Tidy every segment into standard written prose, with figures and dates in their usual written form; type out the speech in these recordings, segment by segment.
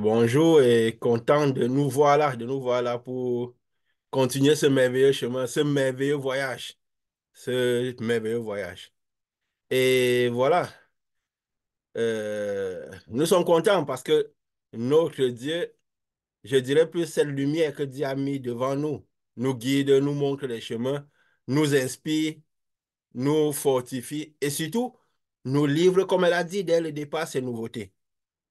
Bonjour et content de nous voir là pour continuer ce merveilleux chemin, ce merveilleux voyage, ce merveilleux voyage. Et voilà, nous sommes contents parce que notre Dieu, je dirais plus cette lumière que Dieu a mis devant nous, nous guide, nous montre les chemins, nous inspire, nous fortifie et surtout nous livre, comme elle a dit dès le départ, ses nouveautés.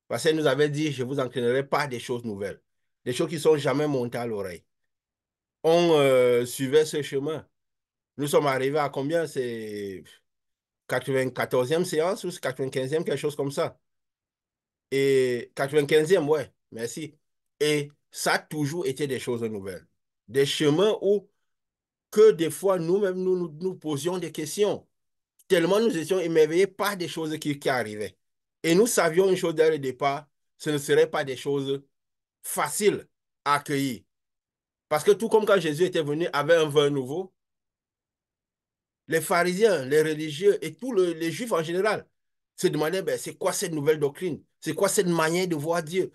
Parce qu'elle nous avait dit, je vous entraînerai pas des choses nouvelles, des choses qui sont jamais montées à l'oreille. On suivait ce chemin. Nous sommes arrivés à combien? C'est 94e séance ou 95e, quelque chose comme ça. Et 95e, ouais, merci. Et ça a toujours été des choses nouvelles. Des chemins où que des fois nous-mêmes nous posions des questions. Tellement nous étions émerveillés par des choses qui arrivaient. Et nous savions une chose dès le départ, ce ne serait pas des choses faciles à accueillir. Parce que tout comme quand Jésus était venu avec un vin nouveau, les pharisiens, les religieux et tous les juifs en général se demandaient, ben, c'est quoi cette nouvelle doctrine? C'est quoi cette manière de voir Dieu?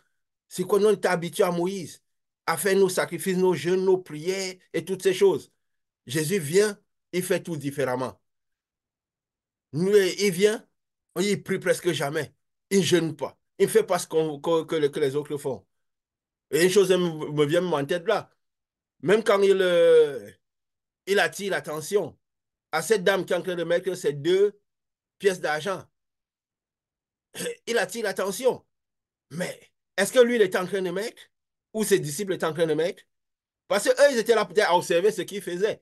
C'est quoi nous on était habitués à Moïse, à faire nos sacrifices, nos jeûnes, nos prières et toutes ces choses. Jésus vient, il fait tout différemment. Nous, il vient, il prie presque jamais. Il ne jeûne pas. Il ne fait pas ce que les autres font. Et une chose me vient en tête là. Même quand il attire l'attention à cette dame qui est en train de mettre ses deux pièces d'argent, il attire l'attention. Mais est-ce que lui, il était en train de mettre ou ses disciples étaient en train de mettre? Parce qu'eux, ils étaient là peut-être à observer ce qu'il faisait.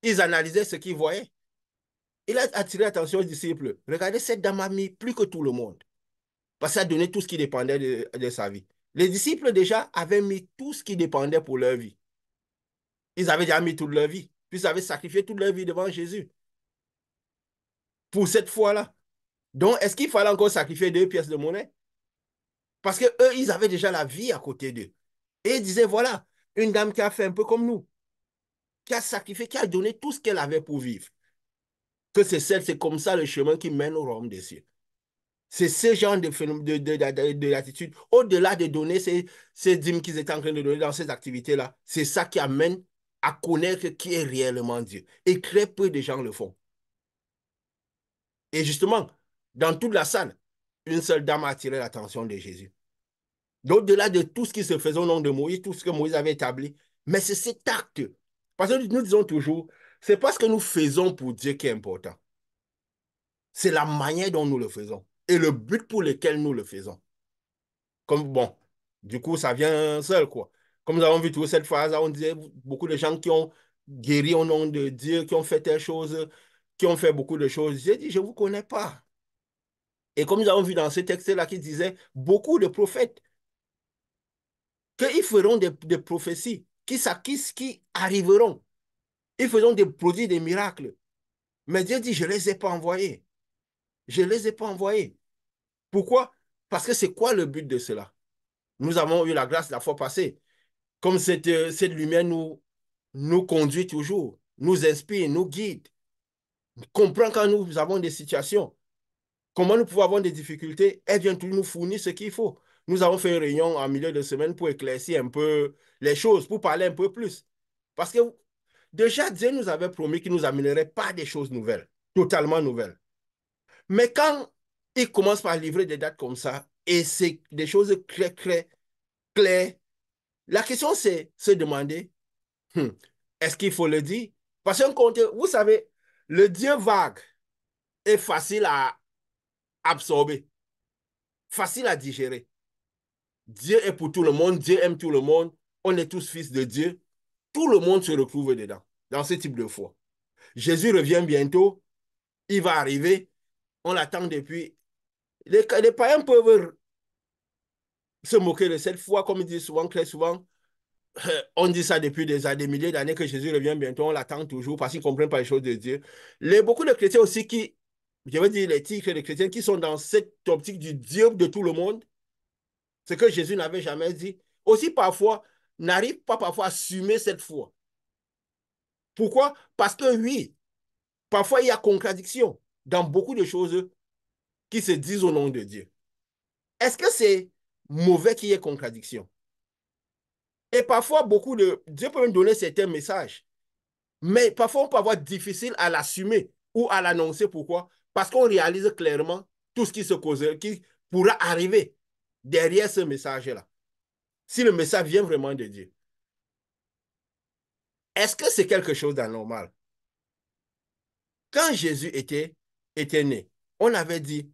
Ils analysaient ce qu'ils voyaient. Il a attiré l'attention aux disciples. Regardez, cette dame a mis plus que tout le monde. Parce qu'elle a donné tout ce qui dépendait de sa vie. Les disciples déjà avaient mis tout ce qui dépendait pour leur vie. Ils avaient déjà mis toute leur vie. Puis ils avaient sacrifié toute leur vie devant Jésus. Pour cette fois-là. Donc, est-ce qu'il fallait encore sacrifier deux pièces de monnaie? Parce que eux, ils avaient déjà la vie à côté d'eux. Et ils disaient, voilà, une dame qui a fait un peu comme nous, qui a sacrifié, qui a donné tout ce qu'elle avait pour vivre. Que c'est comme ça le chemin qui mène au royaume des cieux. C'est ce genre de phénomène, d'attitude. Au-delà de donner ces dîmes qu'ils étaient en train de donner dans ces activités-là, c'est ça qui amène à connaître qui est réellement Dieu. Et très peu de gens le font. Et justement, dans toute la salle, une seule dame a attiré l'attention de Jésus. Au-delà de tout ce qui se faisait au nom de Moïse, tout ce que Moïse avait établi, mais c'est cet acte. Parce que nous disons toujours, c'est pas ce que nous faisons pour Dieu qui est important. C'est la manière dont nous le faisons et le but pour lequel nous le faisons. Comme bon, du coup, ça vient seul, quoi. Comme nous avons vu toujours cette phrase, on disait beaucoup de gens qui ont guéri au nom de Dieu, qui ont fait telle chose, qui ont fait beaucoup de choses. J'ai dit, je ne vous connais pas. Et comme nous avons vu dans ce texte-là qui disait, beaucoup de prophètes, qu'ils feront des prophéties, qui arriveront. Ils feront des produits, des miracles. Mais Dieu dit, je ne les ai pas envoyés. Je ne les ai pas envoyés. Pourquoi? Parce que c'est quoi le but de cela? Nous avons eu la grâce la fois passée. Comme cette lumière nous conduit toujours, nous inspire, nous guide, comprend quand nous avons des situations, comment nous pouvons avoir des difficultés, elle vient toujours nous fournir ce qu'il faut. Nous avons fait une réunion en milieu de semaine pour éclaircir un peu les choses, pour parler un peu plus. Parce que déjà, Dieu nous avait promis qu'il ne nous amènerait pas des choses nouvelles, totalement nouvelles. Mais quand il commence par livrer des dates comme ça, et c'est des choses très, très claires, la question c'est se demander, Hmm. Est-ce qu'il faut le dire? Parce qu'un compte, vous savez, le Dieu vague est facile à absorber, facile à digérer. Dieu est pour tout le monde, Dieu aime tout le monde, on est tous fils de Dieu. Tout le monde se retrouve dedans, dans ce type de foi. Jésus revient bientôt, il va arriver, on l'attend depuis. Les païens peuvent se moquer de cette foi, comme ils disent souvent, très souvent. On dit ça depuis des milliers d'années que Jésus revient bientôt, on l'attend toujours parce qu'ils ne comprennent pas les choses de Dieu. Beaucoup de chrétiens aussi je veux dire les titres de chrétiens qui sont dans cette optique du Dieu de tout le monde, ce que Jésus n'avait jamais dit, aussi parfois n'arrivent pas parfois à assumer cette foi. Pourquoi? Parce que oui, parfois il y a contradiction dans beaucoup de choses qui se disent au nom de Dieu. Est-ce que c'est mauvais qu'il y ait contradiction. Et parfois, Dieu peut me donner certains messages, mais parfois, on peut avoir difficile à l'assumer ou à l'annoncer. Pourquoi? Parce qu'on réalise clairement tout ce qui pourra arriver derrière ce message-là. Si le message vient vraiment de Dieu. Est-ce que c'est quelque chose d'anormal? Quand Jésus était né, on avait dit,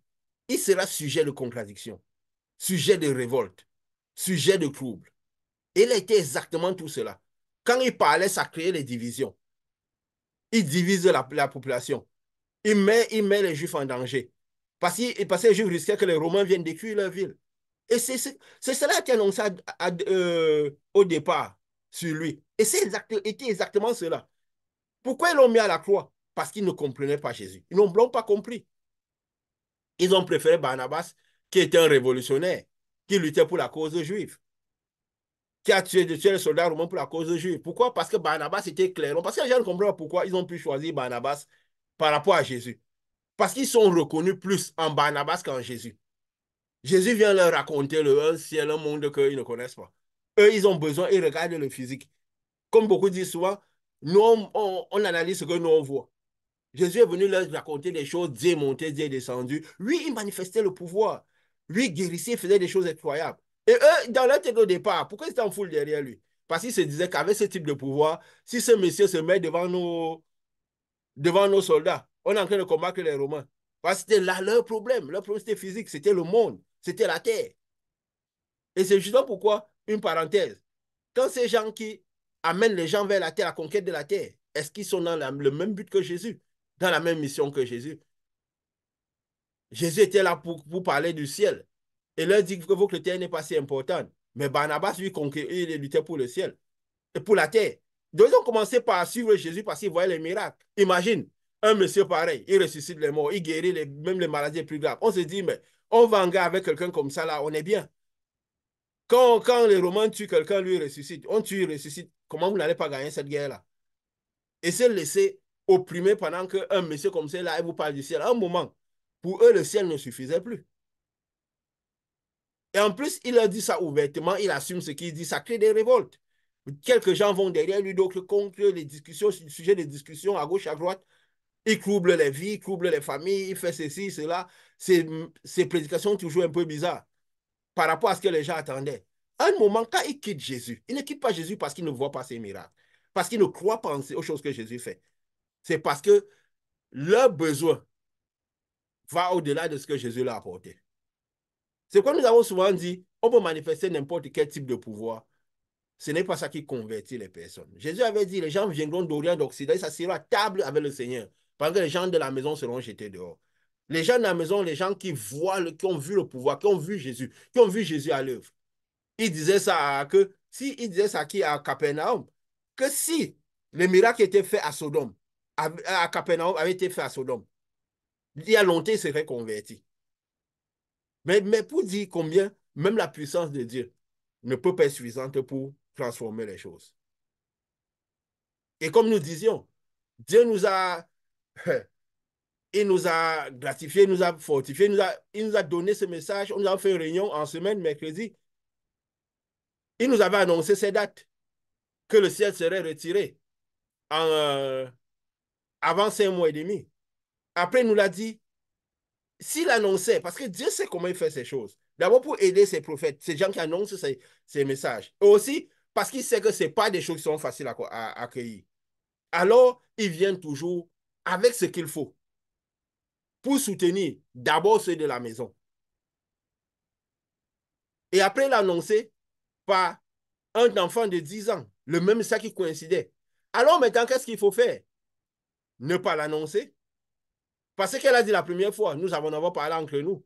il sera sujet de contradiction, sujet de révolte, sujet de trouble. Et il a été exactement tout cela. Quand il parlait, ça créait les divisions. Il divise la population. Il met les Juifs en danger. Parce que les Juifs risquaient que les Romains viennent détruire leur ville. Et c'est cela qui est annoncé au départ sur lui. Et était exactement cela. Pourquoi ils l'ont mis à la croix? Parce qu'ils ne comprenaient pas Jésus. Ils n'ont pas compris. Ils ont préféré Barnabas, qui était un révolutionnaire, qui luttait pour la cause juive, qui a tué les soldats romains pour la cause juive. Pourquoi? Parce que Barnabas était clair. Parce que les gens ne comprennent pas pourquoi ils ont pu choisir Barnabas par rapport à Jésus. Parce qu'ils sont reconnus plus en Barnabas qu'en Jésus. Jésus vient leur raconter un ciel, un monde qu'ils ne connaissent pas. Eux, ils ont besoin, ils regardent le physique. Comme beaucoup disent souvent, nous, on analyse ce que nous, on voit. Jésus est venu leur raconter des choses, Dieu est monté, Dieu est descendu. Lui, il manifestait le pouvoir. Lui, il guérissait, il faisait des choses incroyables. Et eux, dans leur tête au départ, pourquoi ils étaient en foule derrière lui? Parce qu'ils se disaient qu'avec ce type de pouvoir, si ce monsieur se met devant nos soldats, on est en train de combattre les Romains. Parce que c'était là leur problème. Leur problème, c'était physique, c'était le monde, c'était la terre. Et c'est justement pourquoi, une parenthèse, quand ces gens qui amènent les gens vers la terre, la conquête de la terre, est-ce qu'ils sont dans le même but que Jésus, dans la même mission que Jésus? Jésus était là pour parler du ciel. Et leur dit que votre terre n'est pas si importante. Mais Barnabas, lui, il luttait pour le ciel et pour la terre. Donc, ils ont commencé par suivre Jésus parce qu'ils voyaient les miracles. Imagine, un monsieur pareil, il ressuscite les morts, il guérit même les maladies les plus graves. On se dit, mais on va en gars avec quelqu'un comme ça, là, on est bien. Quand les Romains tuent quelqu'un, lui, il ressuscite. On tue, il ressuscite. Comment vous n'allez pas gagner cette guerre-là? Et se laisser opprimer pendant qu'un monsieur comme ça, là, il vous parle du ciel. À un moment, pour eux, le ciel ne suffisait plus. Et en plus, il a dit ça ouvertement, il assume ce qu'il dit, ça crée des révoltes. Quelques gens vont derrière lui, d'autres contre les discussions, sur le sujet des discussions à gauche, à droite. Il trouble les vies, il trouble les familles, il fait ceci, cela. Ces prédications toujours un peu bizarres par rapport à ce que les gens attendaient. À un moment, quand il quitte Jésus, il ne quitte pas Jésus parce qu'il ne voit pas ses miracles, parce qu'il ne croit pas aux choses que Jésus fait. C'est parce que leur besoin va au-delà de ce que Jésus leur a apporté. C'est quoi nous avons souvent dit, on peut manifester n'importe quel type de pouvoir. Ce n'est pas ça qui convertit les personnes. Jésus avait dit, les gens viendront d'Orient, d'Occident, ils s'assiront à table avec le Seigneur, pendant que les gens de la maison seront jetés dehors. Les gens de la maison, les gens qui qui ont vu le pouvoir, qui ont vu Jésus à l'œuvre. Il disait ça qui à Capernaum, que si les miracles étaient faits à Sodome, à Capernaum avaient été faits à Sodome, il y a longtemps, il serait converti. Mais pour dire combien, même la puissance de Dieu ne peut pas être suffisante pour transformer les choses. Et comme nous disions, Dieu il nous a gratifié, il nous a fortifié, il nous a donné ce message. On nous a fait une réunion en semaine, mercredi. Il nous avait annoncé ces dates, que le ciel serait retiré en, avant 5 mois et demi. Après, il nous l'a dit, s'il annonçait, parce que Dieu sait comment il fait ces choses. D'abord pour aider ses prophètes, ces gens qui annoncent ces messages. Et aussi parce qu'il sait que ce pas des choses qui sont faciles à accueillir. Alors, il vient toujours avec ce qu'il faut pour soutenir d'abord ceux de la maison. Et après l'annoncer par un enfant de 10 ans, le même ça qui coïncidait. Alors maintenant, qu'est-ce qu'il faut faire? Ne pas l'annoncer. Parce qu'elle a dit la première fois, nous avons parlé entre nous.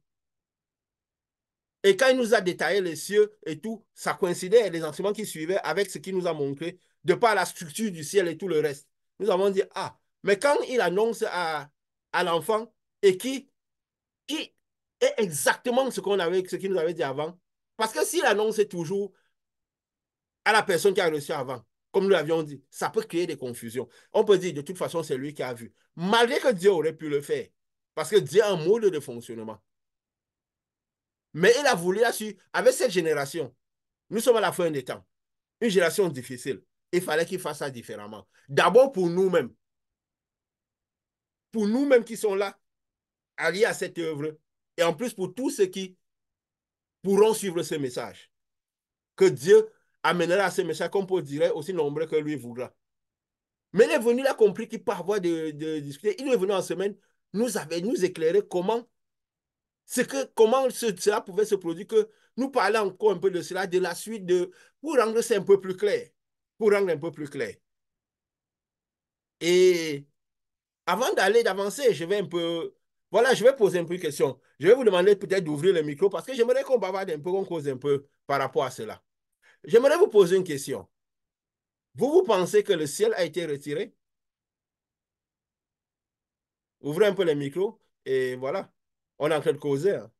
Et quand il nous a détaillé les cieux et tout, ça coïncidait, les enseignements qui suivaient avec ce qu'il nous a montré, de par la structure du ciel et tout le reste. Nous avons dit, ah, mais quand il annonce à l'enfant et qui est exactement ce qu'il nous avait dit avant, parce que s'il annonce toujours à la personne qui a reçu avant, comme nous l'avions dit, ça peut créer des confusions. On peut dire, de toute façon, c'est lui qui a vu. Malgré que Dieu aurait pu le faire, parce que Dieu a un mode de fonctionnement. Mais il a voulu, avec cette génération, nous sommes à la fin des temps. Une génération difficile. Il fallait qu'il fasse ça différemment. D'abord pour nous-mêmes qui sont là, alliés à cette œuvre, et en plus pour tous ceux qui pourront suivre ce message. Que Dieu amènera à ce message, comme Paul dirait, aussi nombreux que lui voudra. Mais il est venu, il a compris qu'il peut avoir de discuter. Il est venu en semaine nous éclairer comment cela pouvait se produire, que nous parlons encore un peu de cela, de la suite, pour rendre ça un peu plus clair. Pour rendre un peu plus clair. Et avant d'avancer, je vais un peu. Voilà, je vais poser un peu de questions. Je vais vous demander peut-être d'ouvrir le micro parce que j'aimerais qu'on bavarde un peu, qu'on cause un peu par rapport à cela. J'aimerais vous poser une question. Vous pensez que le ciel a été retiré? Ouvrez un peu le micro et voilà. On est en train de causer, hein.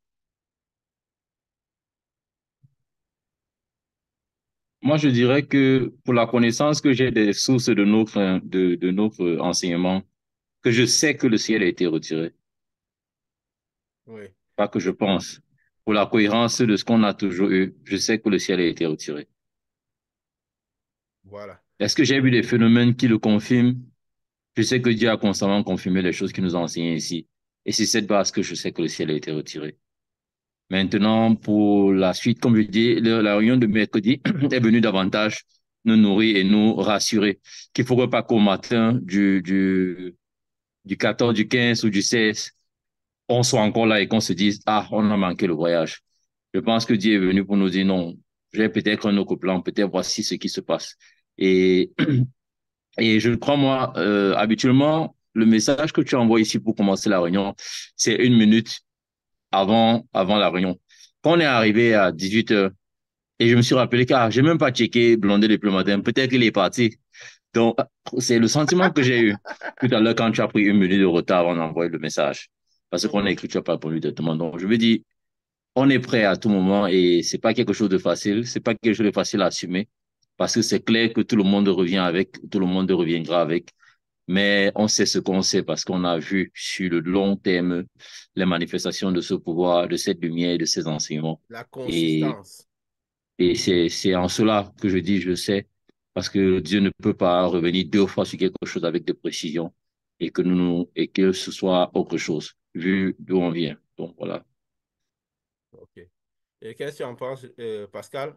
Moi, je dirais que pour la connaissance que j'ai des sources de notre enseignement, que je sais que le ciel a été retiré, Oui, pas que je pense. Pour la cohérence de ce qu'on a toujours eu, je sais que le ciel a été retiré. voilà. Est-ce que j'ai vu des phénomènes qui le confirment? Je sais que Dieu a constamment confirmé les choses qu'il nous a enseignées ici. Et c'est cette base que je sais que le ciel a été retiré. Maintenant, pour la suite, comme je dis, la réunion de mercredi est venue davantage nous nourrir et nous rassurer qu'il ne faudrait pas qu'au matin du 14, du 15 ou du 16, on soit encore là et qu'on se dise, ah, on a manqué le voyage. Je pense que Dieu est venu pour nous dire non, j'ai peut-être un autre plan, peut-être voici ce qui se passe. Et, et je crois, moi, habituellement, le message que tu envoies ici pour commencer la réunion, c'est 1 minute avant la réunion. Quand on est arrivé à 18 heures, et je me suis rappelé que j'ai même pas checké Blondé depuis le matin, peut-être qu'il est parti. Donc, c'est le sentiment que j'ai eu tout à l'heure quand tu as pris 1 minute de retard avant d'envoyer le message. Parce qu'on a Mhm. écrit, tu n'as pas répondu directement. Donc, je me dis, on est prêt à tout moment et c'est pas quelque chose de facile. C'est pas quelque chose de facile à assumer parce que c'est clair que tout le monde revient avec, tout le monde reviendra avec. Mais on sait ce qu'on sait parce qu'on a vu sur le long terme les manifestations de ce pouvoir, de cette lumière et de ces enseignements. La Et, consistance. et c'est en cela que je dis je sais parce que Dieu ne peut pas revenir 2 fois sur quelque chose avec de précision et que ce soit autre chose vu d'où on vient. Donc voilà. OK. Et qu'est-ce que tu en penses, Pascal?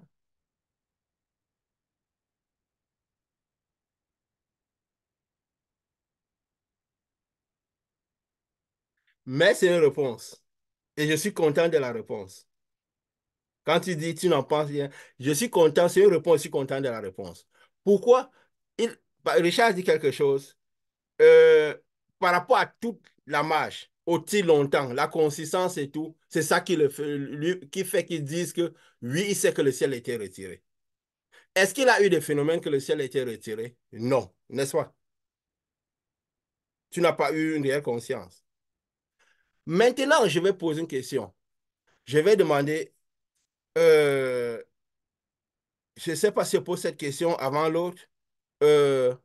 Mais c'est une réponse. Et je suis content de la réponse. Quand tu dis tu n'en penses rien, je suis content, c'est une réponse, je suis content de la réponse. Pourquoi? Richard dit quelque chose. euh, Par rapport à toute la marche, aussi longtemps, la consistance et tout, c'est ça qui fait qu'ils disent que oui, il sait que le ciel a été retiré. Est-ce qu'il a eu des phénomènes que le ciel a été retiré? Non, n'est-ce pas? Tu n'as pas eu une réelle conscience. Maintenant, je vais poser une question. Je vais demander, euh, je ne sais pas si je pose cette question avant l'autre. Euh,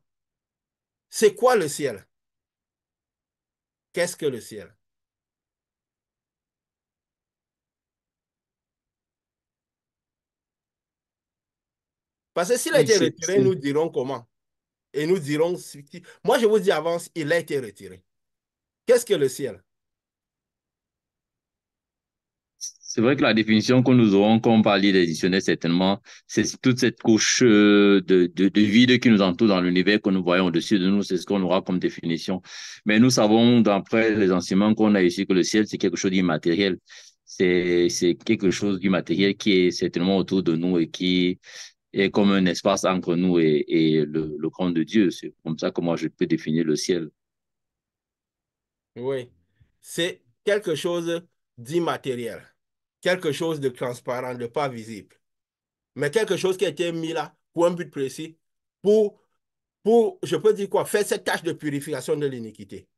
c'est quoi le ciel? Qu'est-ce que le ciel? Parce que s'il a Oui, été retiré, nous dirons comment. Et nous dirons, moi je vous dis avance, il a été retiré. Qu'est-ce que le ciel? c'est vrai que la définition que nous aurons quand on parle des dictionnaires, certainement, c'est toute cette couche de vide qui nous entoure dans l'univers que nous voyons au-dessus de nous, c'est ce qu'on aura comme définition. Mais nous savons, d'après les enseignements qu'on a ici, que le ciel, c'est quelque chose d'immatériel. C'est quelque chose d'immatériel qui est certainement autour de nous et qui est comme un espace entre nous et le grand de Dieu. C'est comme ça que moi, je peux définir le ciel. Oui. C'est quelque chose d'immatériel, quelque chose de transparent, de pas visible, mais quelque chose qui a été mis là pour un but précis, pour, je peux dire quoi, faire cette tâche de purification de l'iniquité.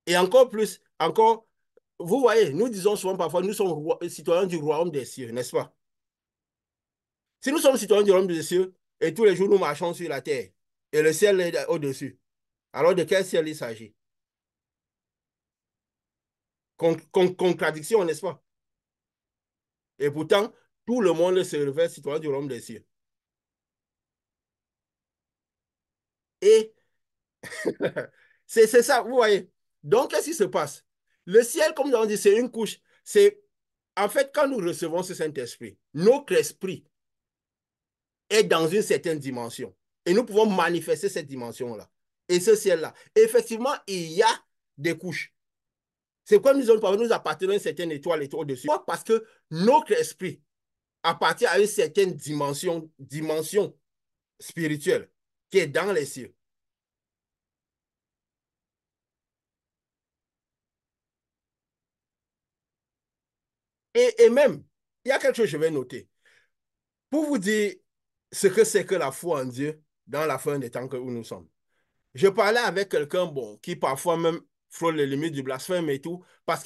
Et encore plus, encore, vous voyez, nous disons souvent parfois, nous sommes citoyens du royaume des cieux, n'est-ce pas? Si nous sommes citoyens du royaume des cieux et tous les jours nous marchons sur la terre et le ciel est au-dessus, alors de quel ciel il s'agit? Contradiction, n'est-ce pas? Et pourtant, tout le monde se révèle citoyen du royaume des cieux. Et c'est ça, vous voyez. Donc, qu'est-ce qui se passe? Le ciel, comme on dit, c'est une couche. C'est en fait, quand nous recevons ce Saint-Esprit, notre esprit est dans une certaine dimension. Et nous pouvons manifester cette dimension-là. Et ce ciel-là. Effectivement, il y a des couches. C'est comme nous appartenons à une certaine étoile au-dessus. Parce que notre esprit appartient à une certaine dimension spirituelle qui est dans les cieux. Et même, il y a quelque chose que je vais noter. Pour vous dire ce que c'est que la foi en Dieu dans la fin des temps où nous sommes. Je parlais avec quelqu'un, bon, qui parfois même frôle les limites du blasphème et tout, parce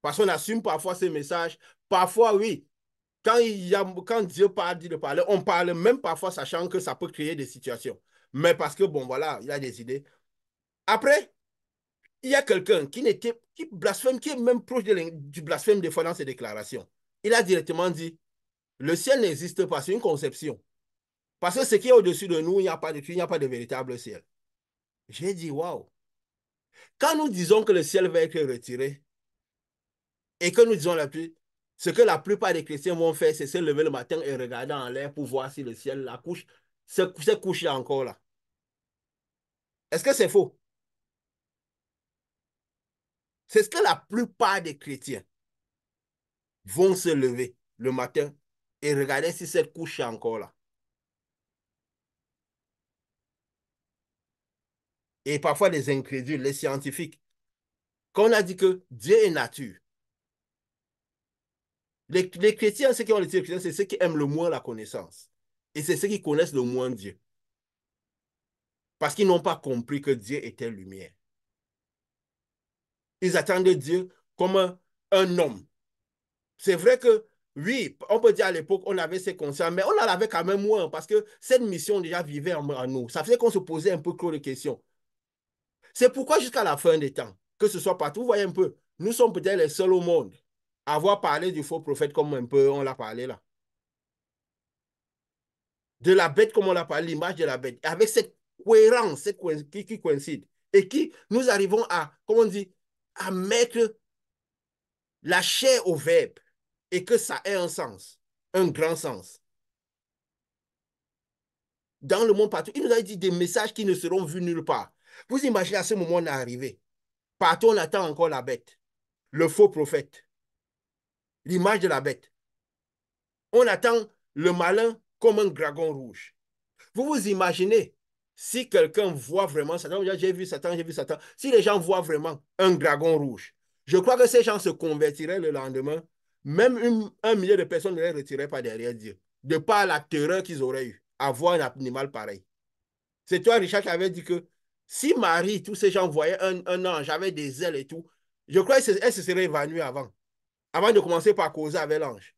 parce qu'on assume parfois ces messages. Parfois, oui, quand Dieu parle, dit de parler, on parle même parfois sachant que ça peut créer des situations. Mais parce que, bon, voilà, il y a des idées. Après, il y a quelqu'un qui blasphème, qui est même proche du blasphème des fois dans ses déclarations. Il a directement dit, le ciel n'existe pas, c'est une conception. Parce que ce qui est au-dessus de nous, il n'y a pas de il n'y a pas de véritable ciel. J'ai dit, waouh. Quand nous disons que le ciel va être retiré et que nous disons ce que la plupart des chrétiens vont faire, c'est se lever le matin et regarder en l'air pour voir si le ciel, la couche, se couche encore là. Est-ce que c'est faux? C'est ce que la plupart des chrétiens vont se lever le matin et regarder si cette couche est encore là. Et parfois des incrédules, les scientifiques. Quand on a dit que Dieu est nature, les chrétiens, ceux qui ont les chrétiens, c'est ceux qui aiment le moins la connaissance. Et c'est ceux qui connaissent le moins Dieu. Parce qu'ils n'ont pas compris que Dieu était lumière. Ils attendent Dieu comme un homme. C'est vrai que, oui, on peut dire à l'époque, on avait ces consciences, mais on en avait quand même moins parce que cette mission déjà vivait en nous. Ça faisait qu'on se posait un peu trop de questions. C'est pourquoi jusqu'à la fin des temps, que ce soit partout, vous voyez un peu, nous sommes peut-être les seuls au monde à avoir parlé du faux prophète comme un peu on l'a parlé là. De la bête comme on l'a parlé, l'image de la bête, avec cette cohérence qui coïncide et qui nous arrivons à, comment on dit, à mettre la chair au verbe et que ça ait un sens, un grand sens. Dans le monde partout, il nous a dit des messages qui ne seront vus nulle part. Vous imaginez à ce moment, on est arrivé. Partout, on attend encore la bête, le faux prophète, l'image de la bête. On attend le malin comme un dragon rouge. Vous vous imaginez si quelqu'un voit vraiment Satan, j'ai vu Satan, j'ai vu Satan, si les gens voient vraiment un dragon rouge, je crois que ces gens se convertiraient le lendemain, même un millier de personnes ne les retiraient pas derrière Dieu, de par la terreur qu'ils auraient eue à voir un animal pareil. C'est toi, Richard, qui avait dit que si Marie, tous ces gens voyaient un ange avec des ailes et tout, je crois qu'elle se serait évanouie avant de commencer par causer avec l'ange.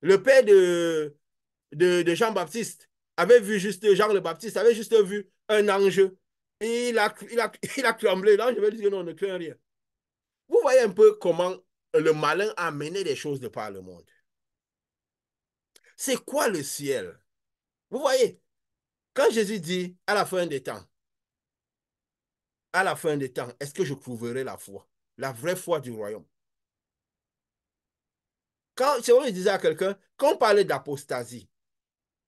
Le père de Jean-Baptiste avait vu juste, Jean le Baptiste avait juste vu un ange. Et il a tremblé. L'ange avait dit non, ne crains rien. Vous voyez un peu comment le malin a mené des choses de par le monde. C'est quoi le ciel? Vous voyez, quand Jésus dit à la fin des temps, à la fin des temps, est-ce que je trouverai la foi? La vraie foi du royaume. C'est vrai, il disait à quelqu'un, quand on parlait d'apostasie,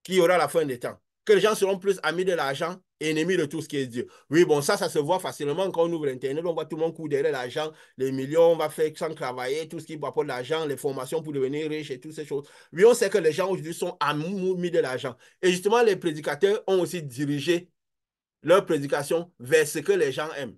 qu'il y aura la fin des temps, que les gens seront plus amis de l'argent et ennemis de tout ce qui est Dieu. Oui, bon, ça se voit facilement quand on ouvre Internet, on voit tout le monde courir derrière l'argent, les millions, on va faire sans travailler, tout ce qui apporte de l'argent, les formations pour devenir riche et toutes ces choses. Oui, on sait que les gens aujourd'hui sont amis de l'argent. Et justement, les prédicateurs ont aussi dirigé leur prédication vers ce que les gens aiment.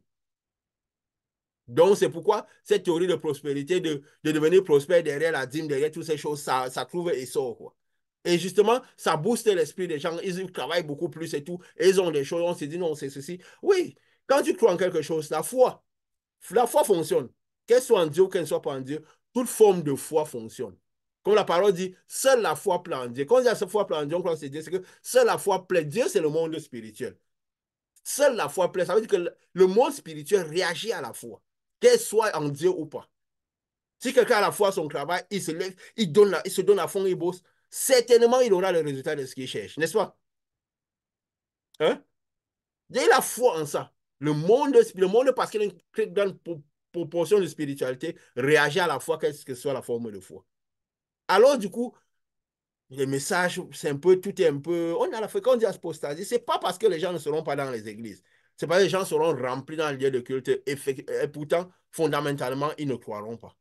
Donc, c'est pourquoi cette théorie de prospérité, de devenir prospère derrière la dîme, derrière toutes ces choses, ça trouve essor, quoi. Et justement, ça booste l'esprit des gens. Ils travaillent beaucoup plus et tout. Et ils ont des choses. On se dit non, c'est ceci. Oui, quand tu crois en quelque chose, la foi fonctionne. Qu'elle soit en Dieu ou qu'elle ne soit pas en Dieu, toute forme de foi fonctionne. Comme la parole dit, seule la foi plaît en Dieu. Quand on dit la foi plaît en Dieu, on croit que c'est Dieu, c'est que seule la foi plaît. Dieu, c'est le monde spirituel. Seule la foi plaît. Ça veut dire que le monde spirituel réagit à la foi, qu'elle soit en Dieu ou pas. Si quelqu'un a la foi à son travail, il se lève, il se donne à fond, il bosse, certainement il aura le résultat de ce qu'il cherche, n'est-ce pas? Hein? Il a la foi en ça. Le monde parce qu'il a une très grande proportion de spiritualité, réagit à la foi, quelle que soit la forme de foi. Alors, du coup, les messages, c'est un peu, tout est un peu. On a la fréquence d'apostasie. C'est pas parce que les gens ne seront pas dans les églises. C'est parce que les gens seront remplis dans les lieux de culte et pourtant, fondamentalement, ils ne croiront pas.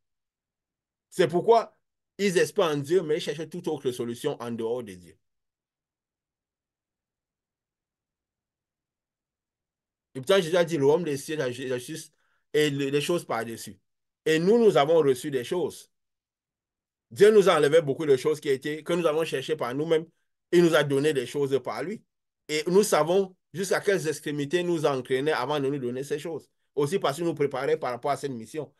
C'est pourquoi ils espèrent en Dieu, mais ils cherchent toute autre solution en dehors de Dieu. Et pourtant, Jésus a dit le royaume des cieux, la justice et les choses par-dessus. Et nous, nous avons reçu des choses. Dieu nous a enlevé beaucoup de choses que nous avons cherchées par nous-mêmes. Il nous a donné des choses par lui. Et nous savons jusqu'à quelles extrémités nous entraîner avant de nous donner ces choses. Aussi parce qu'il nous préparait par rapport à cette mission.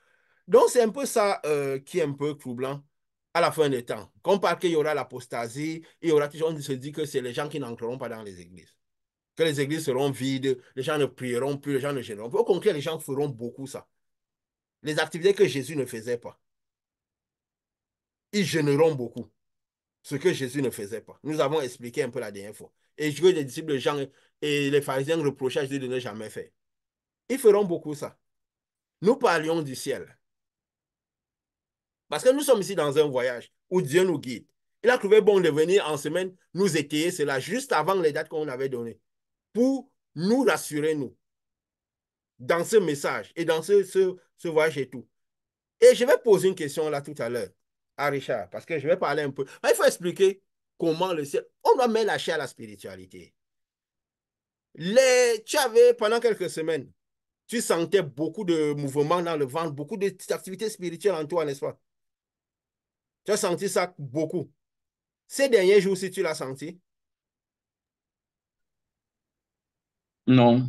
Donc, c'est un peu ça qui est un peu troublant à la fin des temps. Comme parce qu'il y aura l'apostasie, il y aura toujours, on se dit que c'est les gens qui n'entreront pas dans les églises. Que les églises seront vides, les gens ne prieront plus, les gens ne gêneront plus. Au contraire, les gens feront beaucoup ça. Les activités que Jésus ne faisait pas. Ils gêneront beaucoup. Ce que Jésus ne faisait pas. Nous avons expliqué un peu la dernière fois. Et que les disciples de Jean et les pharisiens reprochaient à Jésus de ne jamais faire. Ils feront beaucoup ça. Nous parlions du ciel. Parce que nous sommes ici dans un voyage où Dieu nous guide. Il a trouvé bon de venir en semaine nous étayer cela juste avant les dates qu'on avait données pour nous rassurer, nous, dans ce message et dans ce voyage et tout. Et je vais poser une question là tout à l'heure à Richard, parce que je vais parler un peu. Il faut expliquer comment le ciel. On doit mettre lâcher à la spiritualité. Tu avais, pendant quelques semaines, tu sentais beaucoup de mouvements dans le ventre, beaucoup d'activités spirituelles en toi, n'est-ce pas? Tu as senti ça beaucoup. Ces derniers jours, si tu l'as senti, Non,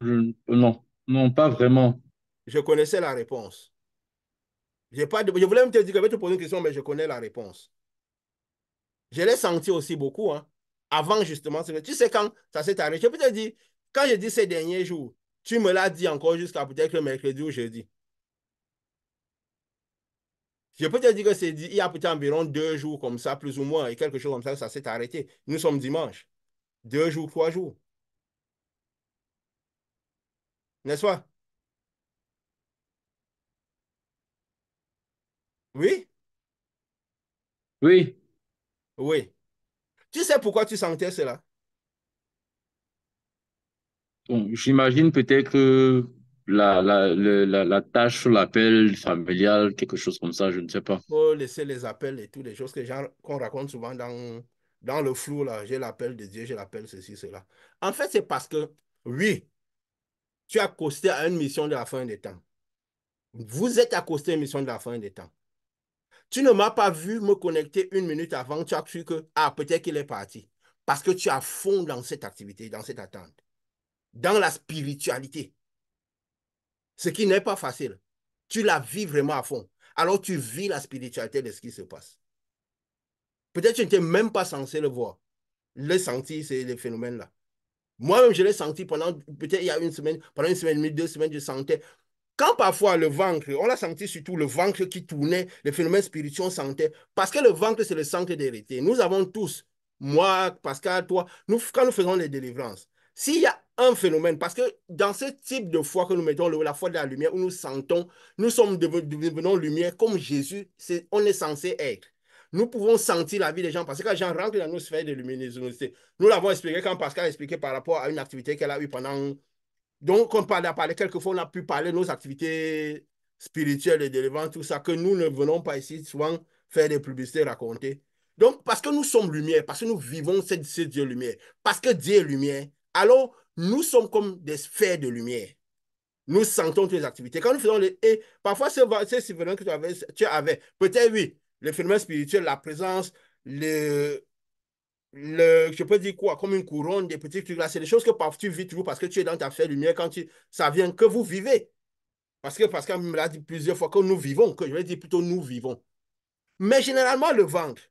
non, non, pas vraiment. je connaissais la réponse. Je voulais même te dire que je vais te poser une question, mais je connais la réponse. Je l'ai senti aussi beaucoup, hein, avant justement. Tu sais, quand ça s'est arrêté, je peux te dire, quand je dis ces derniers jours, tu me l'as dit encore jusqu'à peut-être le mercredi ou jeudi. Je peux te dire que c'est dit, il y a peut-être environ 2 jours comme ça, plus ou moins, et quelque chose comme ça s'est arrêté. Nous sommes dimanche. 2 jours, 3 jours. N'est-ce pas? Oui? Oui, Oui. Tu sais pourquoi tu sentais cela? bon, j'imagine peut-être que la tâche sur l'appel familial, quelque chose comme ça, je ne sais pas. Il faut laisser les appels et toutes les choses qu'on raconte souvent dans le flou, là. J'ai l'appel de Dieu, j'ai l'appel ceci, cela. En fait, c'est parce que, oui, tu as accosté à une mission de la fin des temps. Vous êtes accosté à une mission de la fin des temps. Tu ne m'as pas vu me connecter 1 minute avant, tu as cru que, ah, peut-être qu'il est parti. Parce que tu es à fond dans cette activité, dans cette attente, dans la spiritualité, ce qui n'est pas facile. Tu la vis vraiment à fond. Alors tu vis la spiritualité de ce qui se passe. Peut-être que tu n'étais même pas censé le voir, le sentir, c'est les phénomènes-là. Moi-même, je l'ai senti pendant, peut-être il y a une semaine, pendant une semaine et demie, 2 semaines, je sentais. Quand parfois le ventre, on l'a senti surtout le ventre qui tournait, les phénomènes spirituels, on sentait. Parce que le ventre, c'est le centre d'hérité. Nous avons tous, moi, Pascal, toi, nous, quand nous faisons les délivrances, s'il y a un phénomène, parce que dans ce type de foi que nous mettons, la foi de la lumière, où nous sentons, nous sommes devenons lumière comme Jésus, on est censé être. Nous pouvons sentir la vie des gens parce que quand les gens rentrent dans nos sphères de luminosité, nous l'avons expliqué quand Pascal a expliqué par rapport à une activité qu'elle a eue pendant donc, on a parlé quelquefois, on a pu parler de nos activités spirituelles et délivrance, tout ça, que nous ne venons pas ici souvent faire des publicités, raconter. Donc, parce que nous sommes lumière, parce que nous vivons ce Dieu lumière, parce que Dieu est lumière, alors nous sommes comme des sphères de lumière. Nous sentons toutes les activités. Quand nous faisons les... Et parfois, ces phénomènes que tu avais peut-être oui, le phénomène spirituel, la présence, je peux dire quoi, comme une couronne, des petits trucs là, c'est des choses que parfois tu vis toujours parce que tu es dans ta fête lumière quand ça vient que vous vivez. Parce que Pascal me l'a dit plusieurs fois que nous vivons, que je vais dire plutôt nous vivons. Mais généralement, le ventre,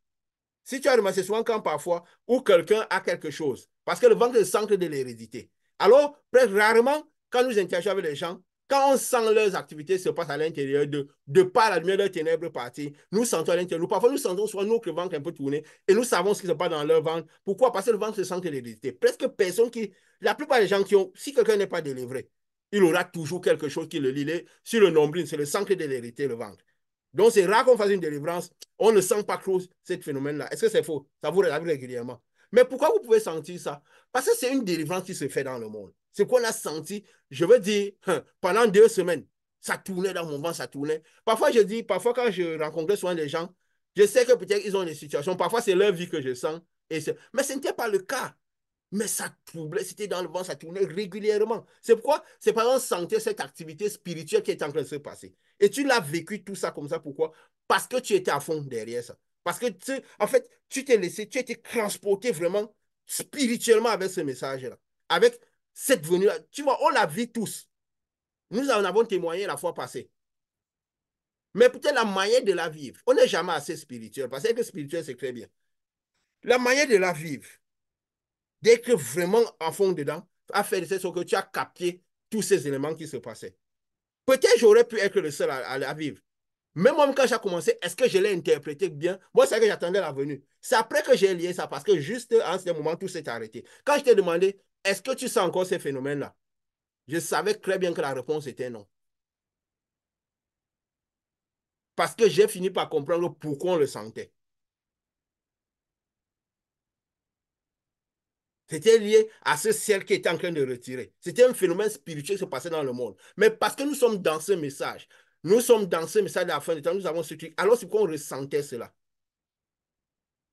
si tu as remarqué souvent quand parfois, où quelqu'un a quelque chose, parce que le ventre est le centre de l'hérédité. Alors, presque rarement, quand nous interagissons avec les gens, Quand on sent leurs activités se passent à l'intérieur de par la lumière de leurs ténèbres partir, nous sentons à l'intérieur. Parfois, nous sentons soit notre ventre un peu tourné et nous savons ce qui se passe dans leur ventre. Pourquoi? Parce que le ventre se sent l'hérédité. Presque personne qui. La plupart des gens qui ont. Si quelqu'un n'est pas délivré, il aura toujours quelque chose qui le lie sur le nombril. C'est le centre de l'hérédité, le ventre. Donc, c'est rare qu'on fasse une délivrance. On ne sent pas trop ce phénomène-là. Est-ce que c'est faux? Ça vous arrive régulièrement. Mais pourquoi vous pouvez sentir ça? Parce que c'est une délivrance qui se fait dans le monde. C'est qu'on a senti, je veux dire, pendant 2 semaines, ça tournait dans mon ventre, ça tournait. Parfois, je dis, parfois, quand je rencontrais souvent des gens, je sais que peut-être ils ont des situations, parfois c'est leur vie que je sens. Mais ce n'était pas le cas. Mais ça troublait, c'était dans le vent, ça tournait régulièrement. C'est pourquoi, c'est parce qu'on sentait cette activité spirituelle qui est en train de se passer. Et tu l'as vécu tout ça comme ça, pourquoi? Parce que tu étais à fond derrière ça. Parce que, en fait, tu t'es laissé, tu as été transporté vraiment spirituellement avec ce message-là. Avec cette venue-là. Tu vois, on la vit tous. Nous en avons témoigné la fois passée. Mais peut-être la manière de la vivre, on n'est jamais assez spirituel. Parce que spirituel, c'est très bien. La manière de la vivre, d'être vraiment en fond dedans, a fait de cette sorte que tu as capté tous ces éléments qui se passaient. Peut-être j'aurais pu être le seul à vivre. Même moi, quand j'ai commencé, est-ce que je l'ai interprété bien? Moi, c'est que j'attendais la venue. C'est après que j'ai lié ça, parce que juste en ce moment, tout s'est arrêté. Quand je t'ai demandé, est-ce que tu sens encore ces phénomènes-là? Je savais très bien que la réponse était non. Parce que j'ai fini par comprendre pourquoi on le sentait. C'était lié à ce ciel qui était en train de retirer. C'était un phénomène spirituel qui se passait dans le monde. Mais parce que nous sommes dans ce message, nous sommes dans ce message de la fin du temps, nous avons ce truc. Alors c'est pourquoi on ressentait cela.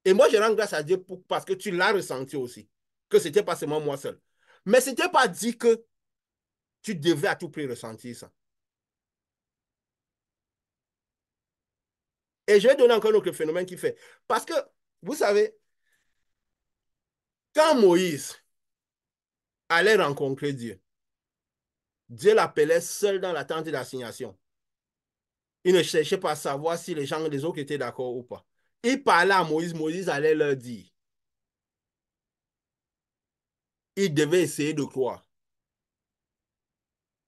Et moi, je rends grâce à Dieu parce que tu l'as ressenti aussi. Que ce n'était pas seulement moi seul. Mais ce n'était pas dit que tu devais à tout prix ressentir ça. Et je vais donner encore un autre phénomène qui fait. Parce que, vous savez, quand Moïse allait rencontrer Dieu, Dieu l'appelait seul dans la tente d'assignation. Il ne cherchait pas à savoir si les gens, les autres étaient d'accord ou pas. Il parlait à Moïse, Moïse allait leur dire. Il devait essayer de croire.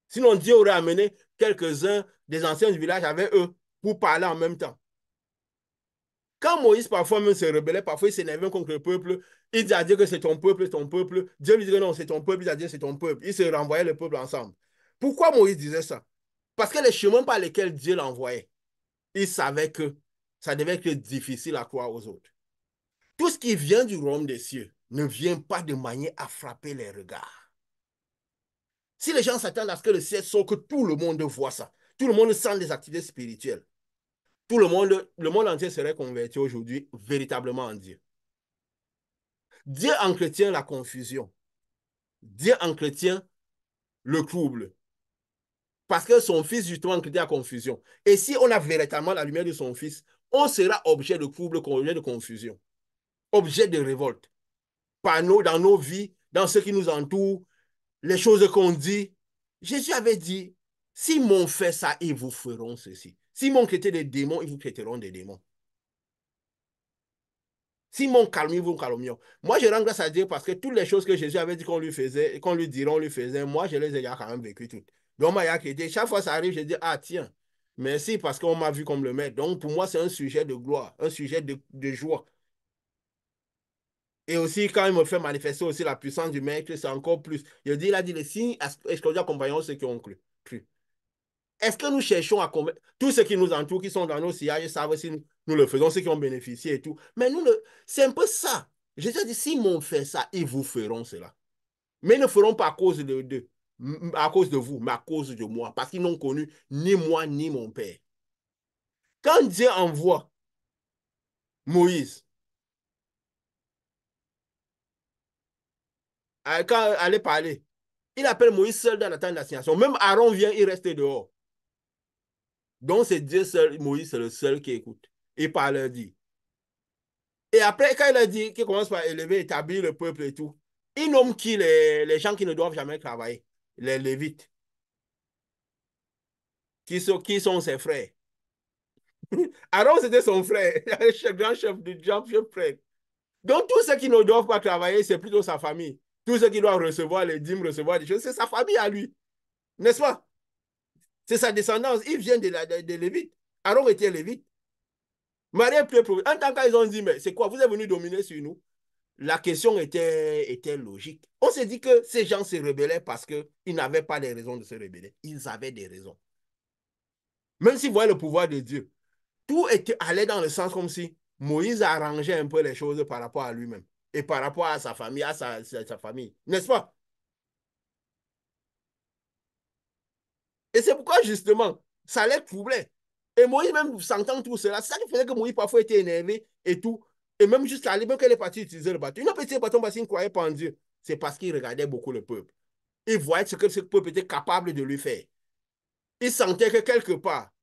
Sinon, Dieu aurait amené quelques-uns des anciens du village avec eux pour parler en même temps. Quand Moïse parfois même se rebellait, parfois il s'énervait contre le peuple, il dit à Dieu que c'est ton peuple, c'est ton peuple. Dieu lui dit que non, c'est ton peuple, il dit à Dieu c'est ton peuple. Il se renvoyait le peuple ensemble. Pourquoi Moïse disait ça? Parce que les chemins par lesquels Dieu l'envoyait, il savait que ça devait être difficile à croire aux autres. Tout ce qui vient du royaume des cieux ne vient pas de manière à frapper les regards. Si les gens s'attendent à ce que le ciel sorte, que tout le monde voit ça, tout le monde sent des activités spirituelles, tout le monde entier serait converti aujourd'hui véritablement en Dieu. Dieu entretient la confusion. Dieu entretient le trouble. Parce que son fils, justement, entretient la confusion. Et si on a véritablement la lumière de son fils, on sera objet de trouble, objet de confusion, objet de révolte. Par dans nos vies, dans ce qui nous entoure, les choses qu'on dit. Jésus avait dit, si m'ont fait ça, ils vous feront ceci. Si m'ont traité des démons, ils vous traiteront des démons. Si m'ont calmé, ils vous calmeront. Moi, je rends grâce à Dieu parce que toutes les choses que Jésus avait dit qu'on lui faisait, qu'on lui dirait, on lui faisait, moi, je les ai déjà quand même vécues toutes. Donc, moi, chaque fois que ça arrive, je dis, ah, tiens, merci parce qu'on m'a vu comme le maître. Donc, pour moi, c'est un sujet de gloire, un sujet de joie. Et aussi, quand il me fait manifester aussi la puissance du maître, c'est encore plus. Il a dit, les signes esclaves accompagnons ceux qui ont cru. Est-ce que nous cherchons à convaincre tous ceux qui nous entourent, qui sont dans nos sillages, savent si nous le faisons, ceux qui ont bénéficié et tout. Mais nous, c'est un peu ça. Jésus a dit, s'ils m'ont fait ça, ils vous feront cela. Mais ils ne feront pas à cause à cause de vous, mais à cause de moi. Parce qu'ils n'ont connu ni moi, ni mon Père. Quand Dieu envoie Moïse, quand aller parler, il appelle Moïse seul dans la tente d'assignation. Même Aaron vient, il reste dehors. Donc c'est Dieu seul, Moïse c'est le seul qui écoute. Il parle, dit. Et après, quand il a dit qu'il commence par élever, établir le peuple et tout, il nomme qui les gens qui ne doivent jamais travailler, les Lévites, qui sont ses frères. Aaron, c'était son frère, le grand chef du chef frère. Donc, tous ceux qui ne doivent pas travailler, c'est plutôt sa famille. Tous ceux qui doivent recevoir les dîmes, recevoir des choses, c'est sa famille à lui. N'est-ce pas? C'est sa descendance. Il vient de Lévite. Aaron était Lévite. Marie est plus prophète. En tant qu'ils ont dit, mais c'est quoi? Vous êtes venu dominer sur nous? La question était logique. On s'est dit que ces gens se rebellaient parce qu'ils n'avaient pas les raisons de se rebeller. Ils avaient des raisons. Même s'ils voyaient le pouvoir de Dieu, tout allait dans le sens comme si Moïse arrangeait un peu les choses par rapport à lui-même et par rapport à sa famille, à sa famille. N'est-ce pas? Et c'est pourquoi, justement, ça les troublait. Et Moïse, même sentant tout cela, c'est ça qui faisait que Moïse parfois était énervé et tout. Et même jusqu'à aller, même qu'elle est partie utiliser le bâton. Il n'a pas utilisé le bâton parce qu'il ne croyait pas en Dieu. C'est parce qu'il regardait beaucoup le peuple. Il voyait ce que ce peuple était capable de lui faire. Il sentait que quelque part,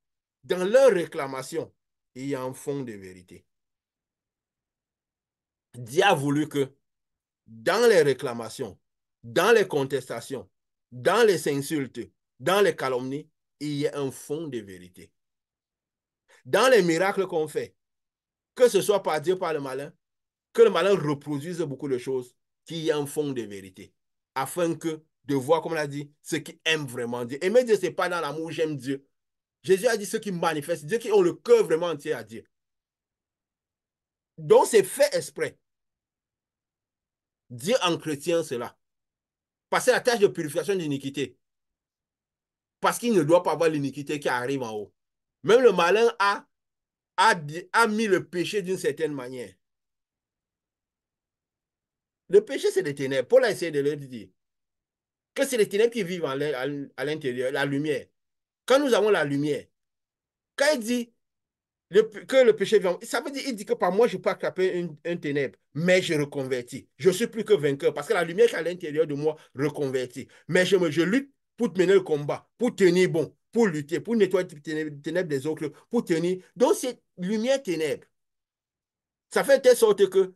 dans leur réclamation, il y a un fond de vérité. Dieu a voulu que dans les réclamations, dans les contestations, dans les insultes, dans les calomnies, il y ait un fond de vérité. Dans les miracles qu'on fait, que ce soit par Dieu, par le malin, que le malin reproduise beaucoup de choses, qu'il y ait un fond de vérité. Afin que, de voir, comme on a dit, ceux qui aiment vraiment Dieu. Aimer Dieu, ce n'est pas dans l'amour, j'aime Dieu. Jésus a dit ceux qui manifestent Dieu, qui ont le cœur vraiment entier à Dieu. Donc, c'est fait exprès. Dieu entretient cela. Passer la tâche de purification d'iniquité. Parce qu'il ne doit pas avoir l'iniquité qui arrive en haut. Même le malin a mis le péché d'une certaine manière. Le péché, c'est les ténèbres. Paul a essayé de le dire. Que c'est les ténèbres qui vivent à l'intérieur, la lumière. Quand nous avons la lumière, quand il dit que le péché vient, ça veut dire, il dit que par moi, je peux attraper un ténèbre, mais je reconvertis. Je ne suis plus que vainqueur parce que la lumière qui est à l'intérieur de moi reconvertit. Mais je lutte pour mener le combat, pour tenir bon, pour lutter, pour nettoyer les ténèbres des autres, pour tenir. Donc, c'est lumière-ténèbres. Ça fait de telle sorte que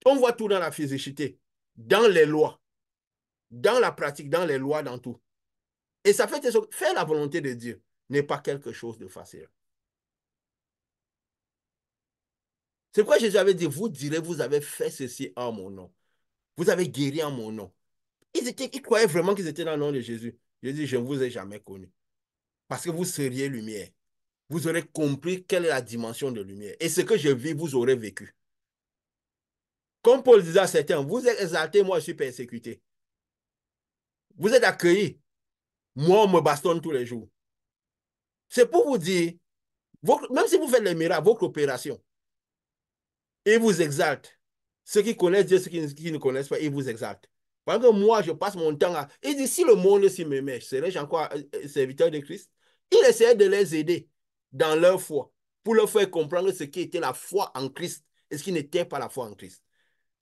on voit tout dans la physicité, dans les lois, dans la pratique, dans les lois, dans tout. Et ça fait de telle sorte que faire la volonté de Dieu n'est pas quelque chose de facile. C'est pourquoi Jésus avait dit, vous direz, vous avez fait ceci en mon nom. Vous avez guéri en mon nom. Ils croyaient vraiment qu'ils étaient dans le nom de Jésus. Jésus dit, je ne vous ai jamais connu. Parce que vous seriez lumière. Vous aurez compris quelle est la dimension de lumière. Et ce que je vis, vous aurez vécu. Comme Paul disait à certains, vous êtes exaltés, moi je suis persécuté. Vous êtes accueillis. Moi, on me bastonne tous les jours. C'est pour vous dire, même si vous faites les miracles, votre opération, il vous exalte. Ceux qui connaissent Dieu, ceux qui ne connaissent pas, ils vous exaltent. Parce que moi, je passe mon temps à... Il dit, si le monde s'y me met, serais-je encore serviteur de Christ? Il essayait de les aider dans leur foi, pour leur faire comprendre ce qui était la foi en Christ et ce qui n'était pas la foi en Christ.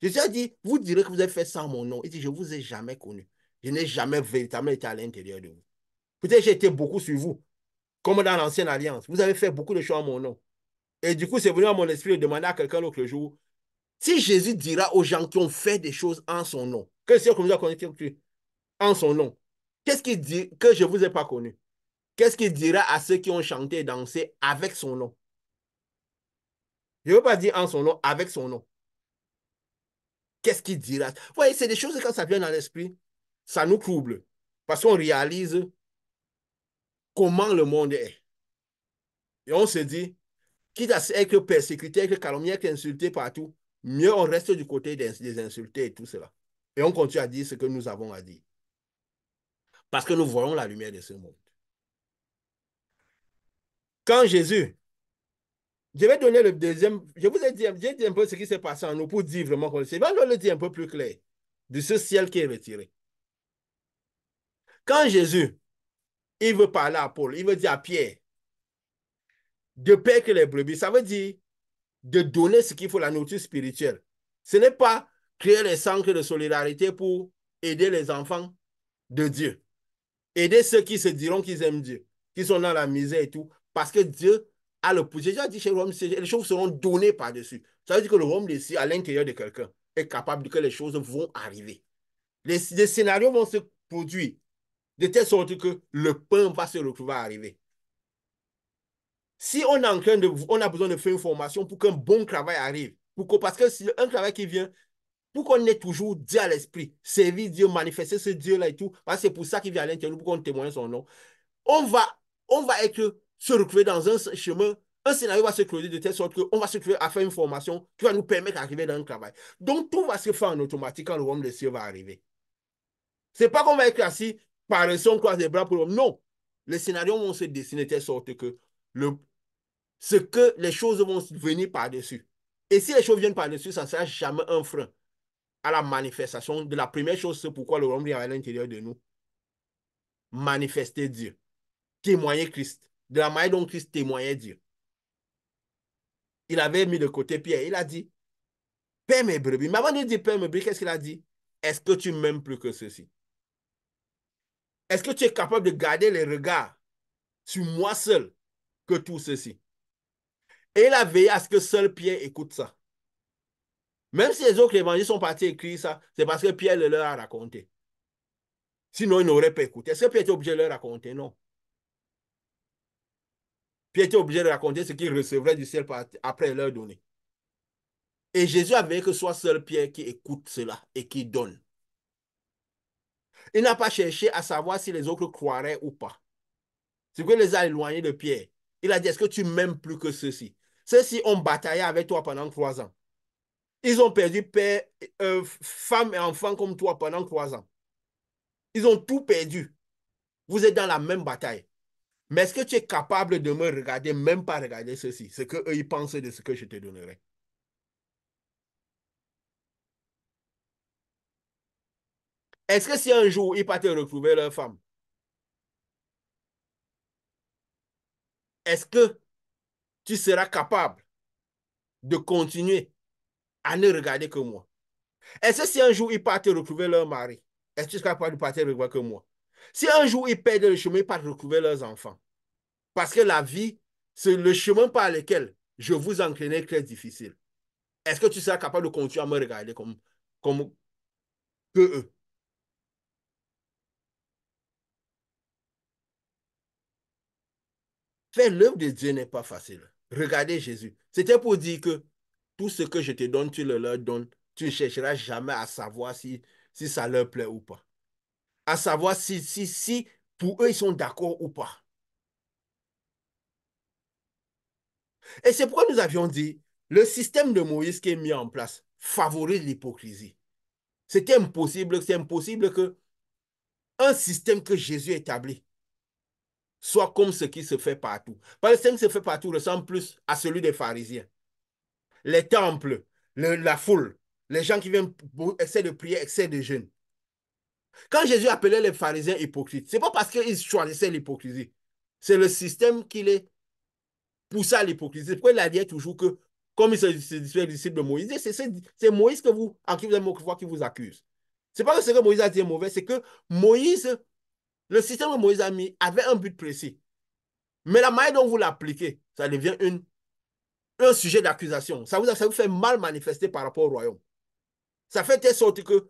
Jésus a dit, vous direz que vous avez fait ça en mon nom. Il dit, je ne vous ai jamais connu. Je n'ai jamais véritablement été à l'intérieur de vous. Peut-être que j'ai été beaucoup sur vous, comme dans l'ancienne alliance. Vous avez fait beaucoup de choses en mon nom. Et du coup, c'est venu à mon esprit de demander à quelqu'un l'autre jour, si Jésus dira aux gens qui ont fait des choses en son nom, que c'est comme ça qu'on est en son nom, qu'est-ce qu'il dit que je ne vous ai pas connu? Qu'est-ce qu'il dira à ceux qui ont chanté et dansé avec son nom? Je ne veux pas dire en son nom, avec son nom. Qu'est-ce qu'il dira? Vous voyez, c'est des choses quand ça vient dans l'esprit, ça nous trouble. Parce qu'on réalise comment le monde est. Et on se dit, quitte à être persécuté, être calomnié, être insulté partout, mieux on reste du côté des insultés et tout cela. Et on continue à dire ce que nous avons à dire. Parce que nous voyons la lumière de ce monde. Quand Jésus, je vais donner le deuxième, je vous ai dit, j'ai dit un peu ce qui s'est passé en nous pour dire vraiment qu'on le sait. Je vais le dire un peu plus clair de ce ciel qui est retiré. Quand Jésus, il veut parler à Paul, il veut dire à Pierre, de paître que les brebis, ça veut dire de donner ce qu'il faut, la nourriture spirituelle. Ce n'est pas créer les centres de solidarité pour aider les enfants de Dieu. Aider ceux qui se diront qu'ils aiment Dieu, qui sont dans la misère et tout, parce que Dieu a le pouvoir. J'ai déjà dit chez le royaume, les choses seront données par-dessus. Ça veut dire que le royaume ici, à l'intérieur de quelqu'un, est capable de que les choses vont arriver. Les scénarios vont se produire de telle sorte que le pain va se retrouver à arriver. Si on est en train de, on a besoin de faire une formation pour qu'un bon travail arrive, parce que si un travail qui vient, pour qu'on ait toujours Dieu à l'esprit, servir Dieu, manifester ce Dieu-là et tout, parce que c'est pour ça qu'il vient à l'intérieur, pour qu'on témoigne son nom. On va on va se retrouver dans un chemin, un scénario va se creuser de telle sorte qu'on va se trouver à faire une formation qui va nous permettre d'arriver dans le travail. Donc, tout va se faire en automatique quand le royaume des cieux va arriver. C'est pas qu'on va être assis par on croise les bras pour l'homme. Non. Les scénarios vont se dessiner de telle sorte que les choses vont venir par-dessus. Et si les choses viennent par-dessus, ça ne sera jamais un frein à la manifestation de la première chose, c'est pourquoi le royaume est à l'intérieur de nous. Manifester Dieu. Témoigner Christ. De la manière dont Christ témoignait Dieu. Il avait mis de côté Pierre. Il a dit, Père mes brebis. Mais avant de dire Père mes brebis, qu'est-ce qu'il a dit? Est-ce que tu m'aimes plus que ceci? Est-ce que tu es capable de garder les regards sur moi seul que tout ceci? Et il a veillé à ce que seul Pierre écoute ça. Même si les autres évangiles sont partis écrire ça, c'est parce que Pierre le leur a raconté. Sinon, il n'aurait pas écouté. Est-ce que Pierre était obligé de leur raconter? Non. Pierre était obligé de raconter ce qu'il recevrait du ciel après leur donner. Et Jésus a veillé que ce soit seul Pierre qui écoute cela et qui donne. Il n'a pas cherché à savoir si les autres croiraient ou pas. Ce qui les a éloignés de Pierre. Il a dit, est-ce que tu m'aimes plus que ceux-ci? Ceux-ci ont bataillé avec toi pendant 3 ans. Ils ont perdu père, femme et enfant comme toi pendant 3 ans. Ils ont tout perdu. Vous êtes dans la même bataille. Mais est-ce que tu es capable de me regarder, même pas regarder ceci, ce qu'eux, ils pensent de ce que je te donnerai? Est-ce que si un jour, ils partent retrouver leur femme, est-ce que tu seras capable de continuer à ne regarder que moi? Est-ce que si un jour, ils partent retrouver leur mari, est-ce que tu seras capable de partir regarder que moi? Si un jour, ils perdent le chemin, ils partent retrouver leurs enfants. Parce que la vie, c'est le chemin par lequel je vous entraînais très difficile. Est-ce que tu seras capable de continuer à me regarder comme que eux? Faire l'œuvre de Dieu n'est pas facile. Regardez Jésus. C'était pour dire que tout ce que je te donne, tu le leur donnes. Tu ne chercheras jamais à savoir si ça leur plaît ou pas. À savoir si pour eux, ils sont d'accord ou pas. Et c'est pourquoi nous avions dit, le système de Moïse qui est mis en place favorise l'hypocrisie. C'est impossible que un système que Jésus établit soit comme ce qui se fait partout. Parce que le système qui se fait partout ressemble plus à celui des pharisiens. Les temples, la foule, les gens qui viennent pour excès de prière, excès de jeûne. Quand Jésus appelait les pharisiens hypocrites, ce n'est pas parce qu'ils choisissaient l'hypocrisie. C'est le système qui les poussait à l'hypocrisie. Pourquoi il a dit toujours que, comme il se disait disciple de Moïse, c'est Moïse en qui vous avez qui vous accuse. Ce n'est pas que ce que Moïse a dit est mauvais, c'est que Moïse, le système que Moïse a mis avait un but précis. Mais la manière dont vous l'appliquez, ça devient un sujet d'accusation. Ça vous fait mal manifester par rapport au royaume. Ça fait telle sorte que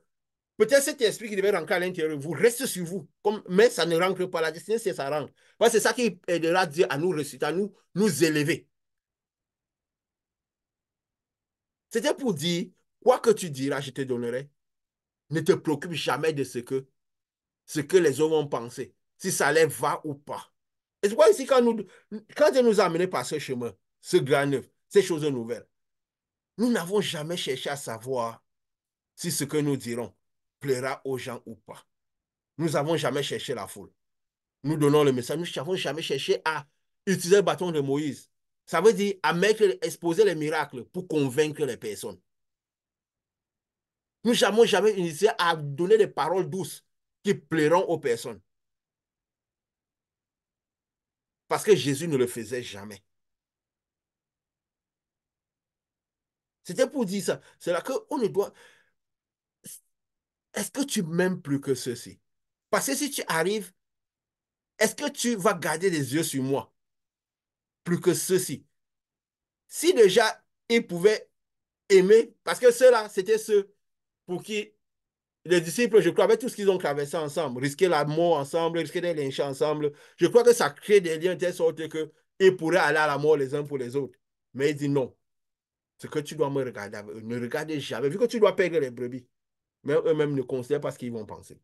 peut-être cet esprit qui devait rentrer à l'intérieur vous reste sur vous, mais ça ne rentre pas. La destinée, c'est ça rentre. C'est ça qui aidera Dieu à nous réciter, à nous élever. C'était pour dire, quoi que tu diras, je te donnerai. Ne te préoccupe jamais de ce que les hommes vont penser, si ça les va ou pas. Et c'est pourquoi ici, quand Dieu nous a amenés par ce chemin, ce grand neuf, ces choses nouvelles, nous n'avons jamais cherché à savoir si ce que nous dirons plaira aux gens ou pas. Nous n'avons jamais cherché la foule. Nous donnons le message. Nous n'avons jamais cherché à utiliser le bâton de Moïse. Ça veut dire à exposer les miracles pour convaincre les personnes. Nous n'avons jamais initié à donner des paroles douces qui plairont aux personnes. Parce que Jésus ne le faisait jamais. C'était pour dire ça. C'est là qu'on ne doit. Est-ce que tu m'aimes plus que ceci? Parce que si tu arrives, est-ce que tu vas garder les yeux sur moi plus que ceci? Si déjà ils pouvaient aimer, parce que ceux-là, c'était ceux pour qui les disciples, je crois, avec tout ce qu'ils ont traversé ensemble, risquer la mort ensemble, risquer des lynchés ensemble, je crois que ça crée des liens de telle sorte qu'ils pourraient aller à la mort les uns pour les autres. Mais il dit non. Ce que tu dois me regarder, ne regardez jamais, vu que tu dois perdre les brebis. Mais eux-mêmes ne considèrent pas ce qu'ils vont penser.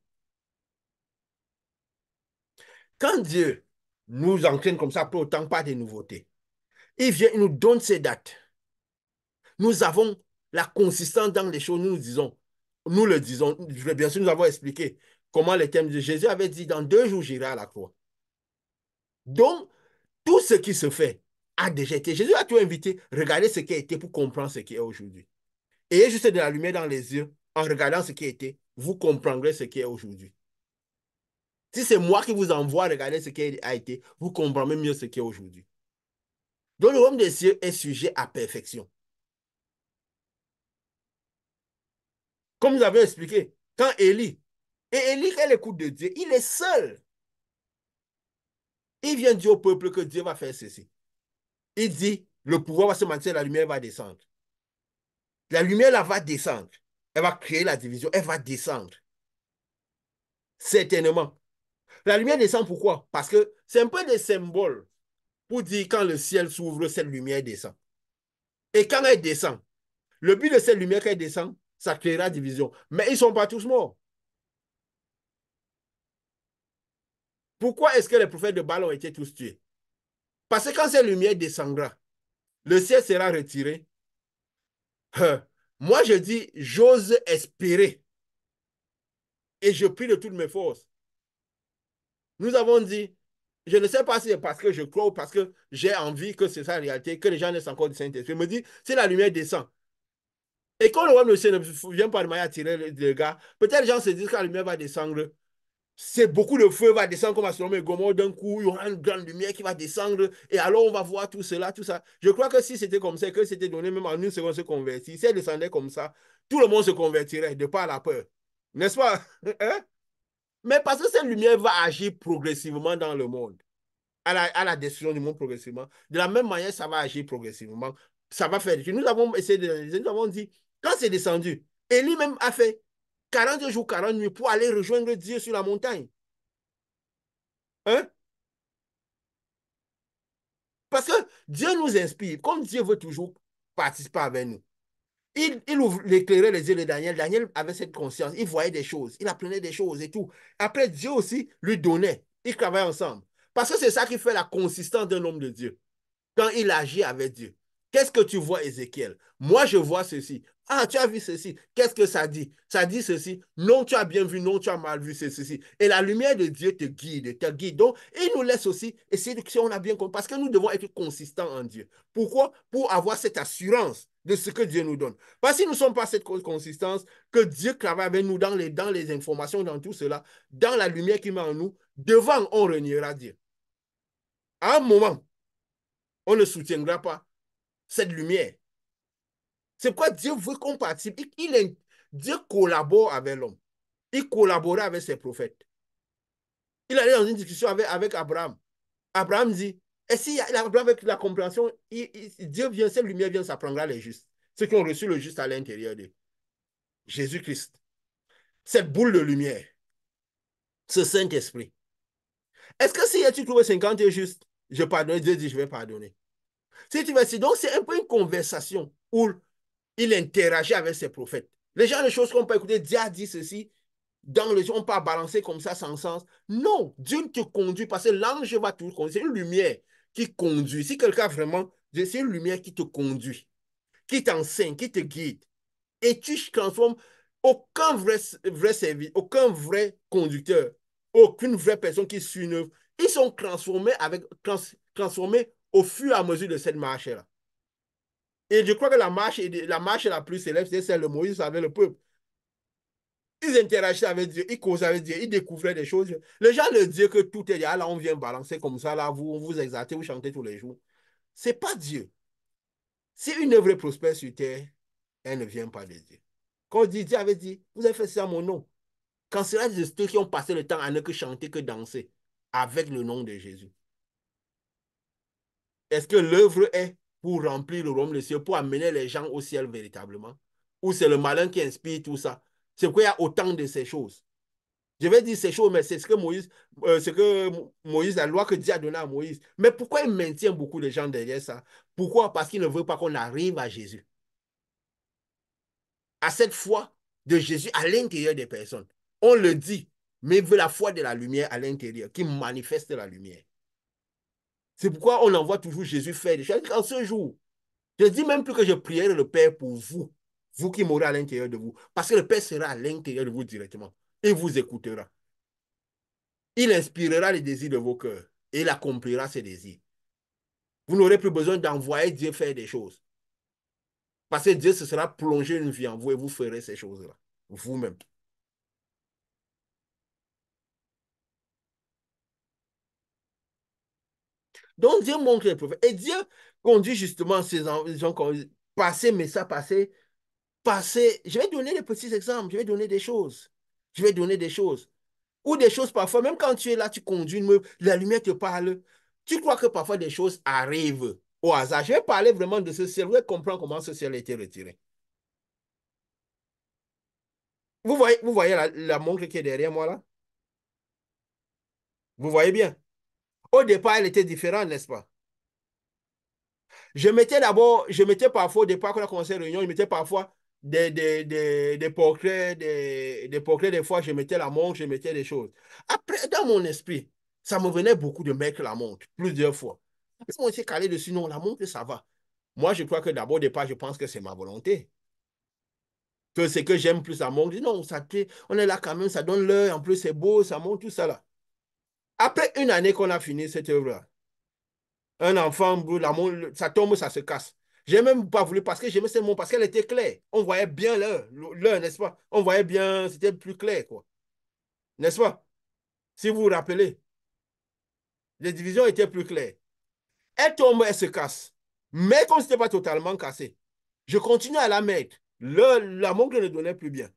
Quand Dieu nous entraîne comme ça, pour autant pas de nouveautés. Il vient, il nous donne ces dates. Nous avons la consistance dans les choses, nous le disons, bien sûr, nous avons expliqué comment les thèmes de Jésus avait dit, dans 2 jours, j'irai à la croix. Donc, tout ce qui se fait a déjà été. Jésus a tout invité. Regardez ce qui a été pour comprendre ce qui est aujourd'hui. Ayez juste de la lumière dans les yeux en regardant ce qui a été. Vous comprendrez ce qui est aujourd'hui. Si c'est moi qui vous envoie regarder ce qui a été, vous comprendrez mieux ce qui est aujourd'hui. Donc, le royaume des cieux est sujet à perfection. Comme nous avons expliqué, quand Élie, est l'écoute de Dieu, il est seul. Il vient dire au peuple que Dieu va faire ceci. Il dit, le pouvoir va se manifester, la lumière va descendre. La lumière, là, va descendre. Elle va créer la division, elle va descendre. Certainement. La lumière descend pourquoi? Parce que c'est un peu des symboles pour dire quand le ciel s'ouvre, cette lumière descend. Et quand elle descend, le but de cette lumière qu'elle descend, ça créera division. Mais ils ne sont pas tous morts. Pourquoi est-ce que les prophètes de Baal ont été tous tués? Parce que quand cette lumière descendra, le ciel sera retiré. Moi, je dis, j'ose espérer et je prie de toutes mes forces. Nous avons dit, je ne sais pas si c'est parce que je crois ou parce que j'ai envie que c'est ça la réalité, que les gens naissent encore du Saint-Esprit. Je me dis, si la lumière descend, et quand le roi ne vient pas de manière à tirer les gars, peut-être les gens se disent que la lumière va descendre, c'est beaucoup de feu va descendre comme à Sodome et Gomorrhe d'un coup, il y aura une grande lumière qui va descendre, et alors on va voir tout cela, tout ça. Je crois que si c'était comme ça, que c'était donné même en une seconde se convertir, si elle descendait comme ça, tout le monde se convertirait de par la peur. N'est-ce pas? Hein? Mais parce que cette lumière va agir progressivement dans le monde, à la destruction du monde progressivement. De la même manière, ça va agir progressivement. Ça va faire. Nous avons essayé de. Nous avons dit, quand c'est descendu, Élie même a fait 40 jours, 40 nuits pour aller rejoindre Dieu sur la montagne. Hein? Parce que Dieu nous inspire, comme Dieu veut toujours participer avec nous. Il éclairait les yeux de Daniel. Daniel avait cette conscience. Il voyait des choses. Il apprenait des choses et tout. Après, Dieu aussi lui donnait. Ils travaillaient ensemble. Parce que c'est ça qui fait la consistance d'un homme de Dieu quand il agit avec Dieu. Qu'est-ce que tu vois, Ézéchiel? Moi, je vois ceci. Ah, tu as vu ceci. Qu'est-ce que ça dit? Ça dit ceci. Non, tu as bien vu. Non, tu as mal vu. C'est ceci. Et la lumière de Dieu te guide, te guide. Donc, il nous laisse aussi essayer de si on a bien compris. Parce que nous devons être consistants en Dieu. Pourquoi? Pour avoir cette assurance de ce que Dieu nous donne. Parce que si nous ne sommes pas cette consistance, que Dieu travaille avec nous dans les informations, dans tout cela, dans la lumière qu'il met en nous, devant, on reniera Dieu. À un moment, on ne soutiendra pas cette lumière. C'est pourquoi Dieu veut qu'on participe. Dieu collabore avec l'homme. Il collaborait avec ses prophètes. Il allait dans une discussion avec Abraham. Abraham dit, et si Abraham avec la compréhension, Dieu vient, cette lumière vient, ça prendra les justes. Ceux qui ont reçu le juste à l'intérieur de Jésus-Christ. Cette boule de lumière, ce Saint-Esprit. Est-ce que si tu trouves 50 justes, je pardonne, Dieu dit, je vais pardonner. Si tu veux, donc c'est un peu une conversation où il interagit avec ses prophètes. Les gens, les choses qu'on peut écouter, Dieu a dit ceci, dans le on peut balancer comme ça sans sens. Non, Dieu te conduit parce que l'ange va toujours conduire. C'est une lumière qui conduit. Si quelqu'un vraiment, c'est une lumière qui te conduit, qui t'enseigne, qui te guide. Et tu transformes aucun vrai service, aucun vrai conducteur, aucune vraie personne qui suit une œuvre. Ils sont transformés au fur et à mesure de cette marche-là. Et je crois que la marche la plus célèbre, c'est celle de Moïse avec le peuple. Ils interagissaient avec Dieu, ils causaient avec Dieu, ils découvraient des choses. Les gens ne disent que tout est là, là, on vient balancer comme ça, là, on vous exaltez, vous chantez tous les jours. C'est pas Dieu. Si une œuvre prospère sur terre, elle ne vient pas de Dieu. Quand Dieu avait dit, vous avez fait ça à mon nom. Quand cela de ceux qui ont passé le temps à ne que chanter, que danser, avec le nom de Jésus. Est-ce que l'œuvre est pour remplir le royaume des cieux, pour amener les gens au ciel véritablement? Ou c'est le malin qui inspire tout ça? C'est pourquoi il y a autant de ces choses. Je vais dire ces choses, mais c'est ce que Moïse, la loi que Dieu a donnée à Moïse. Mais pourquoi il maintient beaucoup de gens derrière ça? Pourquoi? Parce qu'il ne veut pas qu'on arrive à Jésus. À cette foi de Jésus à l'intérieur des personnes. On le dit, mais il veut la foi de la lumière à l'intérieur, qui manifeste la lumière. C'est pourquoi on envoie toujours Jésus faire des choses. En ce jour, je ne dis même plus que je prierai le Père pour vous, vous qui mourrez à l'intérieur de vous, parce que le Père sera à l'intérieur de vous directement. Il vous écoutera. Il inspirera les désirs de vos cœurs et il accomplira ses désirs. Vous n'aurez plus besoin d'envoyer Dieu faire des choses. Parce que Dieu se sera plongé une vie en vous et vous ferez ces choses-là, vous-même. Donc Dieu montre les prophètes. Et Dieu conduit justement ces gens, passer, mais ça, passer. Je vais donner des petits exemples, je vais donner des choses. Je vais donner des choses. Ou des choses parfois, même quand tu es là, tu conduis une meuf, la lumière te parle. Tu crois que parfois des choses arrivent au hasard. Je vais parler vraiment de ce ciel. Vous allez comprendre comment ce ciel a été retiré. Vous voyez la montre qui est derrière moi là? Vous voyez bien. Au départ, elle était différente, n'est-ce pas? Je mettais parfois, au départ, quand on a commencé la réunion, je mettais parfois des portraits, des portraits, des fois, je mettais la montre, je mettais des choses. Après, dans mon esprit, ça me venait beaucoup de mettre la montre, plusieurs fois. Après, on s'est calé dessus, non, la montre, ça va. Moi, je crois que d'abord, au départ, je pense que c'est ma volonté. Que c'est que j'aime plus la montre. Je dis, non, on est là quand même, ça donne l'heure, en plus, c'est beau, ça montre tout ça là. Après une année qu'on a fini cette œuvre-là, un enfant, ça tombe, ça se casse. J'ai même pas voulu parce que j'aimais ce mot, parce qu'elle était claire. On voyait bien l'heure, n'est-ce pas? On voyait bien, c'était plus clair, quoi. N'est-ce pas? Si vous vous rappelez, les divisions étaient plus claires. Elle tombe, elle se casse. Mais comme ce n'était pas totalement cassé, je continue à la mettre. La montre ne donnait plus bien.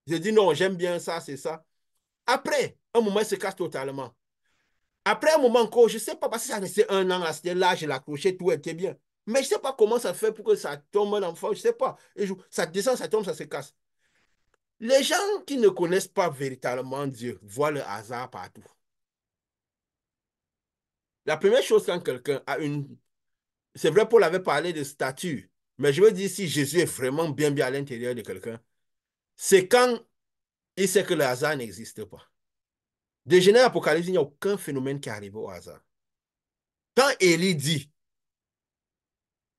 Je dis non, j'aime bien ça, c'est ça. Après, un moment, elle se casse totalement. Après un moment encore, je ne sais pas, parce que ça restait un an, là, c'était là, je l'accrochais, tout était bien. Mais je ne sais pas comment ça fait pour que ça tombe un enfant, je ne sais pas. Ça descend, ça tombe, ça se casse. Les gens qui ne connaissent pas véritablement Dieu voient le hasard partout. La première chose quand quelqu'un a une... C'est vrai, Paul avait parlé de statut, mais je veux dire, si Jésus est vraiment bien bien à l'intérieur de quelqu'un, c'est quand il sait que le hasard n'existe pas. De Genèse à Apocalypse, il n'y a aucun phénomène qui arrive au hasard. Quand Élie dit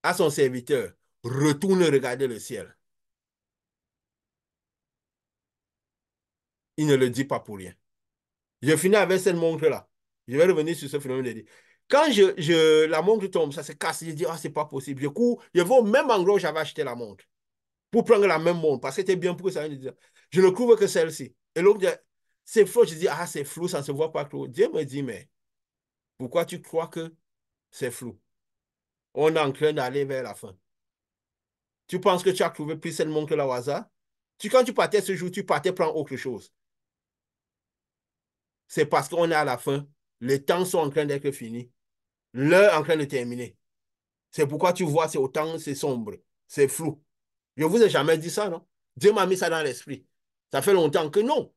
à son serviteur, retourne regarder le ciel, il ne le dit pas pour rien. Je finis avec cette montre-là. Je vais revenir sur ce phénomène. Quand la montre tombe, ça se casse. Je dis, ah, c'est pas possible. Je cours, je vais au même endroit où j'avais acheté la montre pour prendre la même montre parce que c'était bien pour que ça vienne. Je ne trouve que celle-ci. Et l'autre dit, c'est flou. Je dis, ah, c'est flou, ça ne se voit pas trop. Dieu me dit, mais pourquoi tu crois que c'est flou? On est en train d'aller vers la fin. Tu penses que tu as trouvé plus cette montre-là au hasard? Quand tu partais ce jour, tu partais prendre autre chose. C'est parce qu'on est à la fin. Les temps sont en train d'être finis. L'heure est en train de terminer. C'est pourquoi tu vois, c'est autant, c'est sombre, c'est flou. Je ne vous ai jamais dit ça, non? Dieu m'a mis ça dans l'esprit. Ça fait longtemps que non.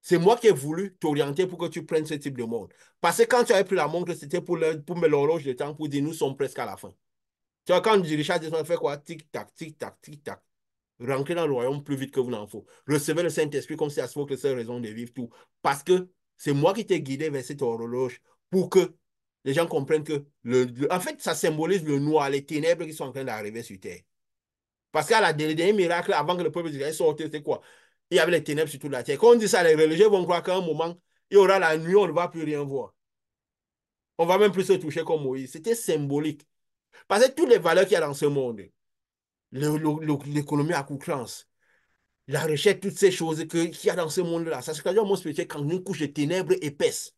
C'est moi qui ai voulu t'orienter pour que tu prennes ce type de montre. Parce que quand tu avais pris la montre, c'était pour mettre l'horloge de temps, pour dire nous sommes presque à la fin. Tu vois, quand Richard Desmond fait quoi? Tic-tac, tic-tac, tic-tac. Rentrez dans le royaume plus vite que vous n'en faut. Recevez le Saint-Esprit comme si à ce que c'est raison de vivre tout. Parce que c'est moi qui t'ai guidé vers cette horloge pour que les gens comprennent que, en fait, ça symbolise le noir, les ténèbres qui sont en train d'arriver sur Terre. Parce qu'à la dernier miracle, avant que le peuple d'Israël sorte, c'était quoi? Il y avait les ténèbres sur toute la terre. Quand on dit ça, les religieux vont croire qu'à un moment, il y aura la nuit, on ne va plus rien voir. On va même plus se toucher comme Moïse. C'était symbolique. Parce que toutes les valeurs qu'il y a dans ce monde, l'économie à concurrence, la recherche, toutes ces choses qu'il y a dans ce monde-là, ça se traduit en monde spirituel quand une couche de ténèbres épaisse.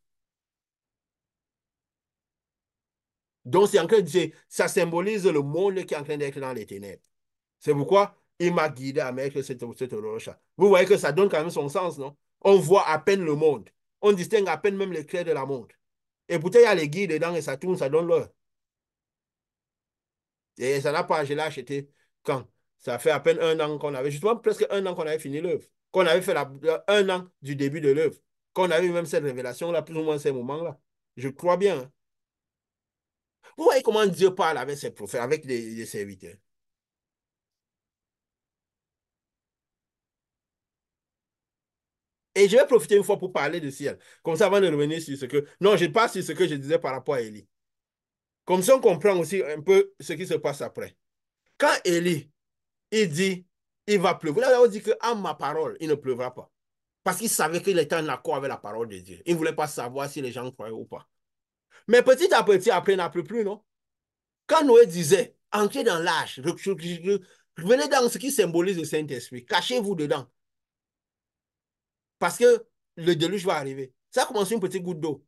Donc, c'est en train de, ça symbolise le monde qui est en train d'être dans les ténèbres. C'est pourquoi il m'a guidé à mettre cette horloge-là. Vous voyez que ça donne quand même son sens, non? On voit à peine le monde. On distingue à peine même les clés de la montre. Et pourtant, il y a les guides dedans et ça tourne, ça donne l'heure. Et ça n'a pas, je l'ai acheté quand? Ça fait à peine un an qu'on avait, justement presque un an qu'on avait fini l'œuvre. Qu'on avait fait un an du début de l'œuvre. Qu'on avait eu même cette révélation-là, plus ou moins ces moments-là. Je crois bien. Hein. Vous voyez comment Dieu parle avec ses prophètes, avec les serviteurs. Et je vais profiter une fois pour parler de ciel. Comme ça, avant de revenir sur ce que... Non, je passe sur ce que je disais par rapport à Élie. Comme ça, on comprend aussi un peu ce qui se passe après. Quand Élie, il dit, il va pleuvoir, là, on dit qu'en ma parole, il ne pleuvra pas. Parce qu'il savait qu'il était en accord avec la parole de Dieu. Il ne voulait pas savoir si les gens croyaient ou pas. Mais petit à petit, après, il n'a plus, non? Quand Noé disait, entrez dans l'âge, revenez dans ce qui symbolise le Saint-Esprit, cachez-vous dedans. Parce que le déluge va arriver. Ça a commencé une petite goutte d'eau.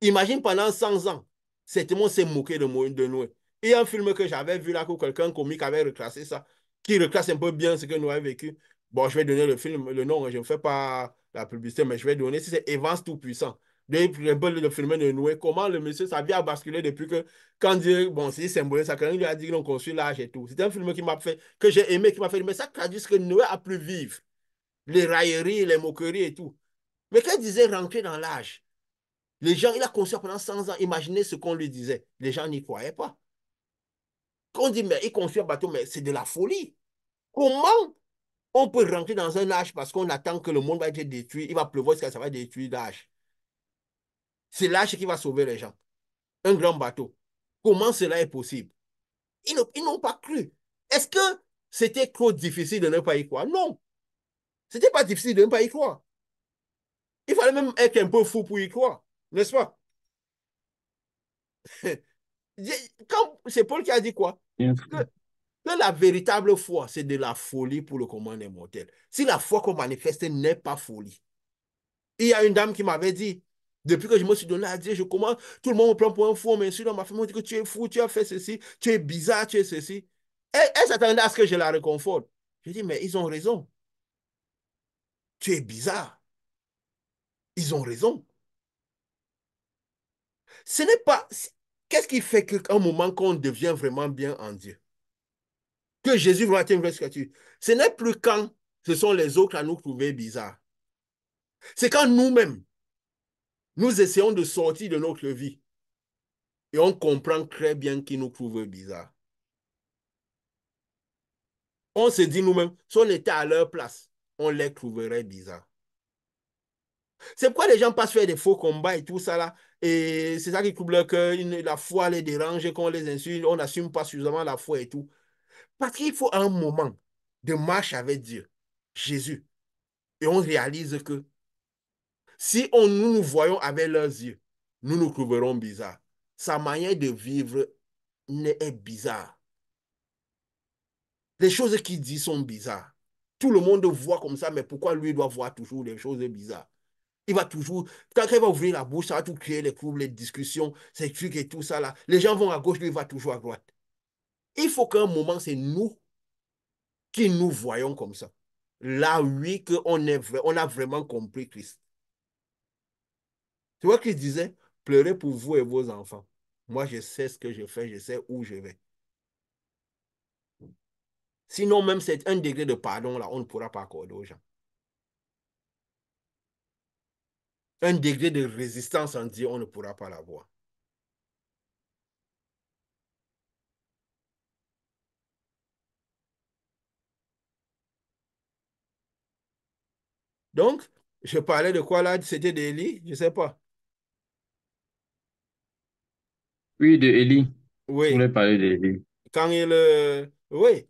Imagine pendant 100 ans, certainement s'est moqué de Noé. Il y a un film que j'avais vu là, que quelqu'un comique avait reclassé ça, qui reclasse un peu bien ce que Noé a vécu. Bon, je vais donner le film, le nom, je ne fais pas la publicité, mais je vais donner, si c'est Evans Tout-Puissant. Un peu le film de Noé, comment le monsieur, sa vie a basculé depuis que, quand Dieu, bon, c'est symbolique, ça, quand il lui a dit qu'on construit l'âge et tout. C'est un film qui m'a fait, que j'ai aimé, qui m'a fait, mais ça traduit ce que Noé a pu vivre. Les railleries, les moqueries et tout. Mais quand il disait rentrer dans l'âge, les gens, il a construit pendant 100 ans, imaginez ce qu'on lui disait. Les gens n'y croyaient pas. Quand on dit, mais il construit un bateau, mais c'est de la folie. Comment on peut rentrer dans un âge parce qu'on attend que le monde va être détruit, il va pleuvoir, ça va détruire l'âge. C'est l'âge qui va sauver les gens. Un grand bateau. Comment cela est possible? Ils n'ont pas cru. Est-ce que c'était trop difficile de ne pas y croire? Non. C'était pas difficile de ne pas y croire. Il fallait même être un peu fou pour y croire, n'est-ce pas? C'est Paul qui a dit quoi? Bien. Que, que la véritable foi, c'est de la folie pour le commun des mortels. Si la foi qu'on manifeste n'est pas folie. Il y a une dame qui m'avait dit, depuis que je me suis donné à Dieu, je commence, tout le monde me prend pour un fou, on m'insulte dans ma famille, on dit que tu es fou, tu as fait ceci, tu es bizarre, tu es ceci. Elle s'attendait à ce que je la réconforte. Je dis, mais ils ont raison. Tu es bizarre. Ils ont raison. Ce n'est pas... Qu'est-ce qui fait qu'à un moment qu'on devient vraiment bien en Dieu? Que Jésus va être une vraie scripture. Ce n'est plus quand ce sont les autres à nous trouver bizarres. C'est quand nous-mêmes, nous essayons de sortir de notre vie et on comprend très bien qu'ils nous trouvent bizarres. On se dit nous-mêmes, si on était à leur place, on les trouverait bizarres. C'est pourquoi les gens passent faire des faux combats et tout ça là. Et c'est ça qui trouble leur cœur. La foi les dérange, qu'on les insulte, on n'assume pas suffisamment la foi et tout. Parce qu'il faut un moment de marche avec Dieu, Jésus. Et on réalise que si nous nous voyons avec leurs yeux, nous nous trouverons bizarres. Sa manière de vivre est bizarre. Les choses qu'il dit sont bizarres. Tout le monde voit comme ça, mais pourquoi lui doit voir toujours des choses bizarres? Il va toujours, quand il va ouvrir la bouche, ça va tout créer les troubles, les discussions, ces trucs et tout ça là. Les gens vont à gauche, lui il va toujours à droite. Il faut qu'à un moment, c'est nous qui nous voyons comme ça. Là, oui, on a vraiment compris Christ. Tu vois qu'il disait, pleurez pour vous et vos enfants. Moi, je sais ce que je fais, je sais où je vais. Sinon, même c'est un degré de pardon, là, on ne pourra pas accorder aux gens. Un degré de résistance en Dieu, on ne pourra pas l'avoir. Donc, je parlais de quoi là? C'était d'Élie? Je ne sais pas. Oui, de Élie. Je Oui, voulais parler d'Élie. quand il... oui,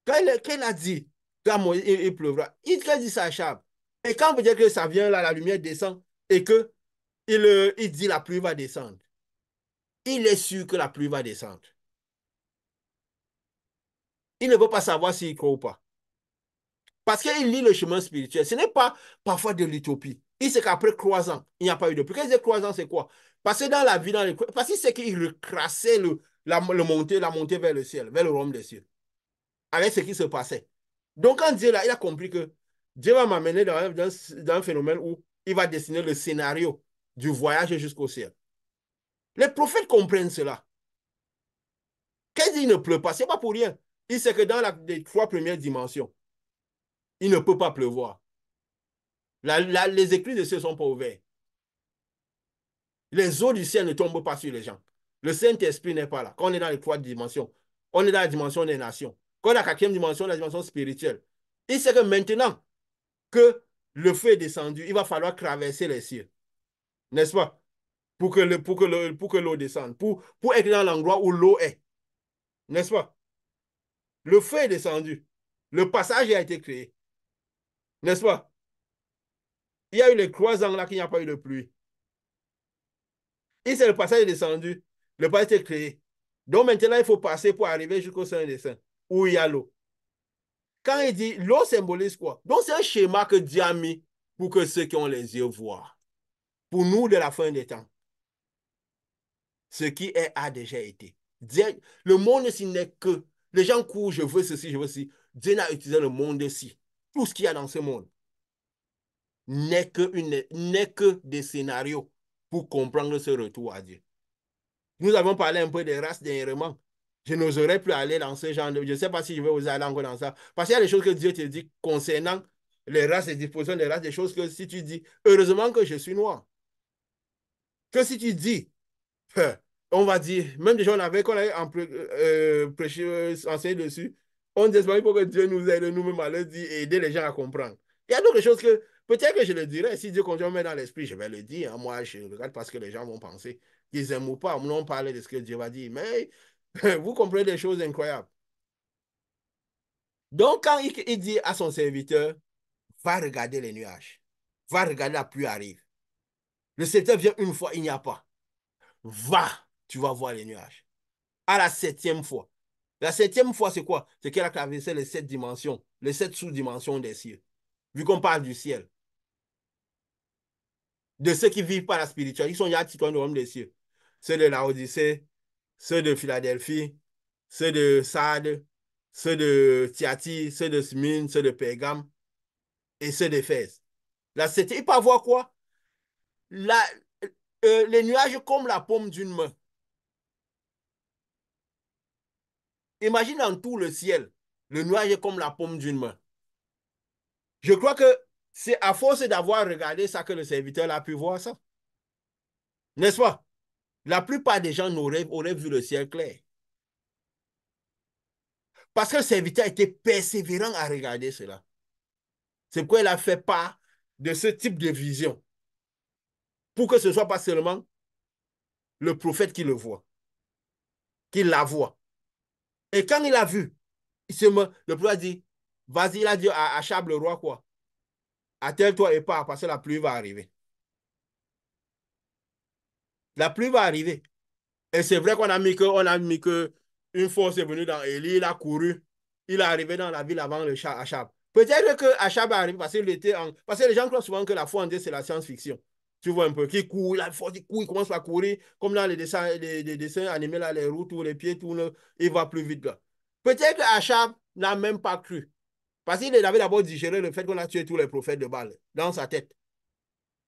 quand il a dit, quand il pleuvra, il a dit ça à Chab. Et quand vous dites que ça vient là, la lumière descend, et que il dit la pluie va descendre, il est sûr que la pluie va descendre. Il ne veut pas savoir s'il croit ou pas. Parce qu'il lit le chemin spirituel. Ce n'est pas parfois de l'utopie. Il sait qu'après 3 ans, il n'y a pas eu de pluie. Quand il dit 3 ans, c'est quoi? Parce que dans la vie, parce qu'il sait qu'il recrassait la montée vers le ciel, vers le royaume des cieux, avec ce qui se passait. Donc, quand Dieu, là, il a compris que Dieu va m'amener dans un phénomène où il va dessiner le scénario du voyage jusqu'au ciel. Les prophètes comprennent cela. Quand il ne pleut pas, ce n'est pas pour rien. Il sait que dans les 3 premières dimensions, il ne peut pas pleuvoir. Les écluses de ciel ne sont pas ouvertes. Les eaux du ciel ne tombent pas sur les gens. Le Saint-Esprit n'est pas là. Quand on est dans les 3 dimensions, on est dans la dimension des nations. Quand on est dans la 4e dimension, la dimension spirituelle. Il sait que maintenant que le feu est descendu, il va falloir traverser les cieux, n'est-ce pas? Pour que l'eau descende, pour être dans l'endroit où l'eau est, n'est-ce pas? Le feu est descendu. Le passage a été créé, n'est-ce pas? Il y a eu les 3 ans là qu'il n'y a pas eu de pluie. Et c'est le passage est descendu. Le passage a été créé. Donc maintenant, il faut passer pour arriver jusqu'au sein des saints, où il y a l'eau. Quand il dit l'eau symbolise quoi? Donc c'est un schéma que Dieu a mis pour que ceux qui ont les yeux voient. Pour nous de la fin des temps. Ce qui est a déjà été. Dieu, le monde ci n'est que. Les gens courent, je veux ceci, je veux ceci. Dieu n'a utilisé le monde-ci. Tout ce qu'il y a dans ce monde n'est que des scénarios pour comprendre ce retour à Dieu. Nous avons parlé un peu des races dernièrement. Je n'oserais plus aller dans ce genre de... Je ne sais pas si je vais oser aller encore dans ça. Parce qu'il y a des choses que Dieu te dit concernant les races, les dispositions des races, des choses que si tu dis, heureusement que je suis noir. Que si tu dis, on va dire, même des gens qu'on avait prêché, enseigné dessus, on dit, il faut que Dieu nous aide nous-mêmes à le dire et aider les gens à comprendre. Il y a d'autres choses que, peut-être que je le dirais, si Dieu continue à me mettre dans l'esprit, je vais le dire. Hein. Moi, je regarde parce que les gens vont penser qu'ils aiment ou pas. Nous, on parle de ce que Dieu va dire. Mais vous comprenez des choses incroyables. Donc, quand il dit à son serviteur, va regarder les nuages, va regarder la pluie arrive. Le serviteur vient une fois, il n'y a pas. Va, tu vas voir les nuages. À la 7e fois. La 7e fois, c'est quoi? C'est qu'elle a traversé les 7 dimensions, les 7 sous-dimensions des cieux. Vu qu'on parle du ciel, de ceux qui vivent par la spiritualité, ils sont déjà citoyens du royaume des cieux. Ceux de la Odyssée, ceux de Philadelphie, ceux de Sardes, ceux de Thyatire, ceux de Smyrne, ceux de Pergame et ceux d'Éphèse. La 7e, il peut avoir quoi? La, les nuages comme la paume d'une main. Imagine dans tout le ciel, le nuage est comme la paume d'une main. Je crois que c'est à force d'avoir regardé ça que le serviteur a pu voir ça. N'est-ce pas? La plupart des gens auraient vu le ciel clair. Parce que le serviteur était persévérant à regarder cela. C'est pourquoi il a fait part de ce type de vision. Pour que ce ne soit pas seulement le prophète qui le voit, qui la voit. Et quand il a vu, le prophète a dit, vas-y, il a dit à Achab le roi quoi? Attelle-toi et pars parce que la pluie va arriver. La pluie va arriver. Et c'est vrai on a mis que une force est venue dans Élie, il a couru, il est arrivé dans la ville avant le chat Achab. Peut-être que Achab est arrivé parce que les gens croient souvent que la foi en Dieu, c'est la science-fiction. Tu vois un peu, qui court, il a force, il court, il commence à courir, comme dans les dessins animés, là, les roues tournent, les pieds tournent, il va plus vite. Là. Peut-être que Achab n'a même pas cru. Parce qu'il avait d'abord digéré le fait qu'on a tué tous les prophètes de Baal dans sa tête.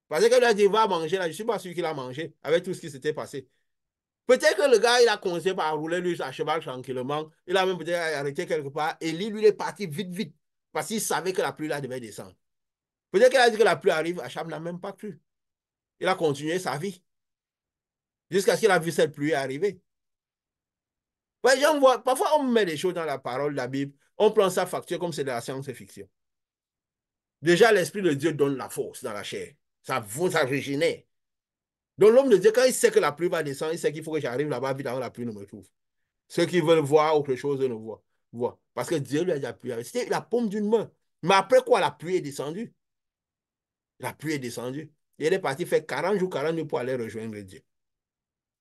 Parce qu'il a dit, va manger là, je ne suis pas sûr qu'il a mangé avec tout ce qui s'était passé. Peut-être que le gars, il a commencé par rouler lui à cheval tranquillement. Il a même peut-être arrêté quelque part. Et lui, il est parti vite, vite. Parce qu'il savait que la pluie là devait descendre. Peut-être qu'il a dit que la pluie arrive. Achab n'a même pas cru. Il a continué sa vie. Jusqu'à ce qu'il a vu cette pluie arriver. Ouais, parfois, on met des choses dans la parole de la Bible. On prend ça factuel comme c'est de la science-fiction. Déjà, l'Esprit de Dieu donne la force dans la chair. Ça régénère. Donc, l'homme de Dieu, quand il sait que la pluie va descendre, il sait qu'il faut que j'arrive là-bas vite avant que la pluie ne me trouve. Ceux qui veulent voir autre chose ne voient. Parce que Dieu lui a dit la pluie. C'était la paume d'une main. Mais après quoi, la pluie est descendue. La pluie est descendue. Et il est parti faire 40 jours, 40 nuits pour aller rejoindre Dieu.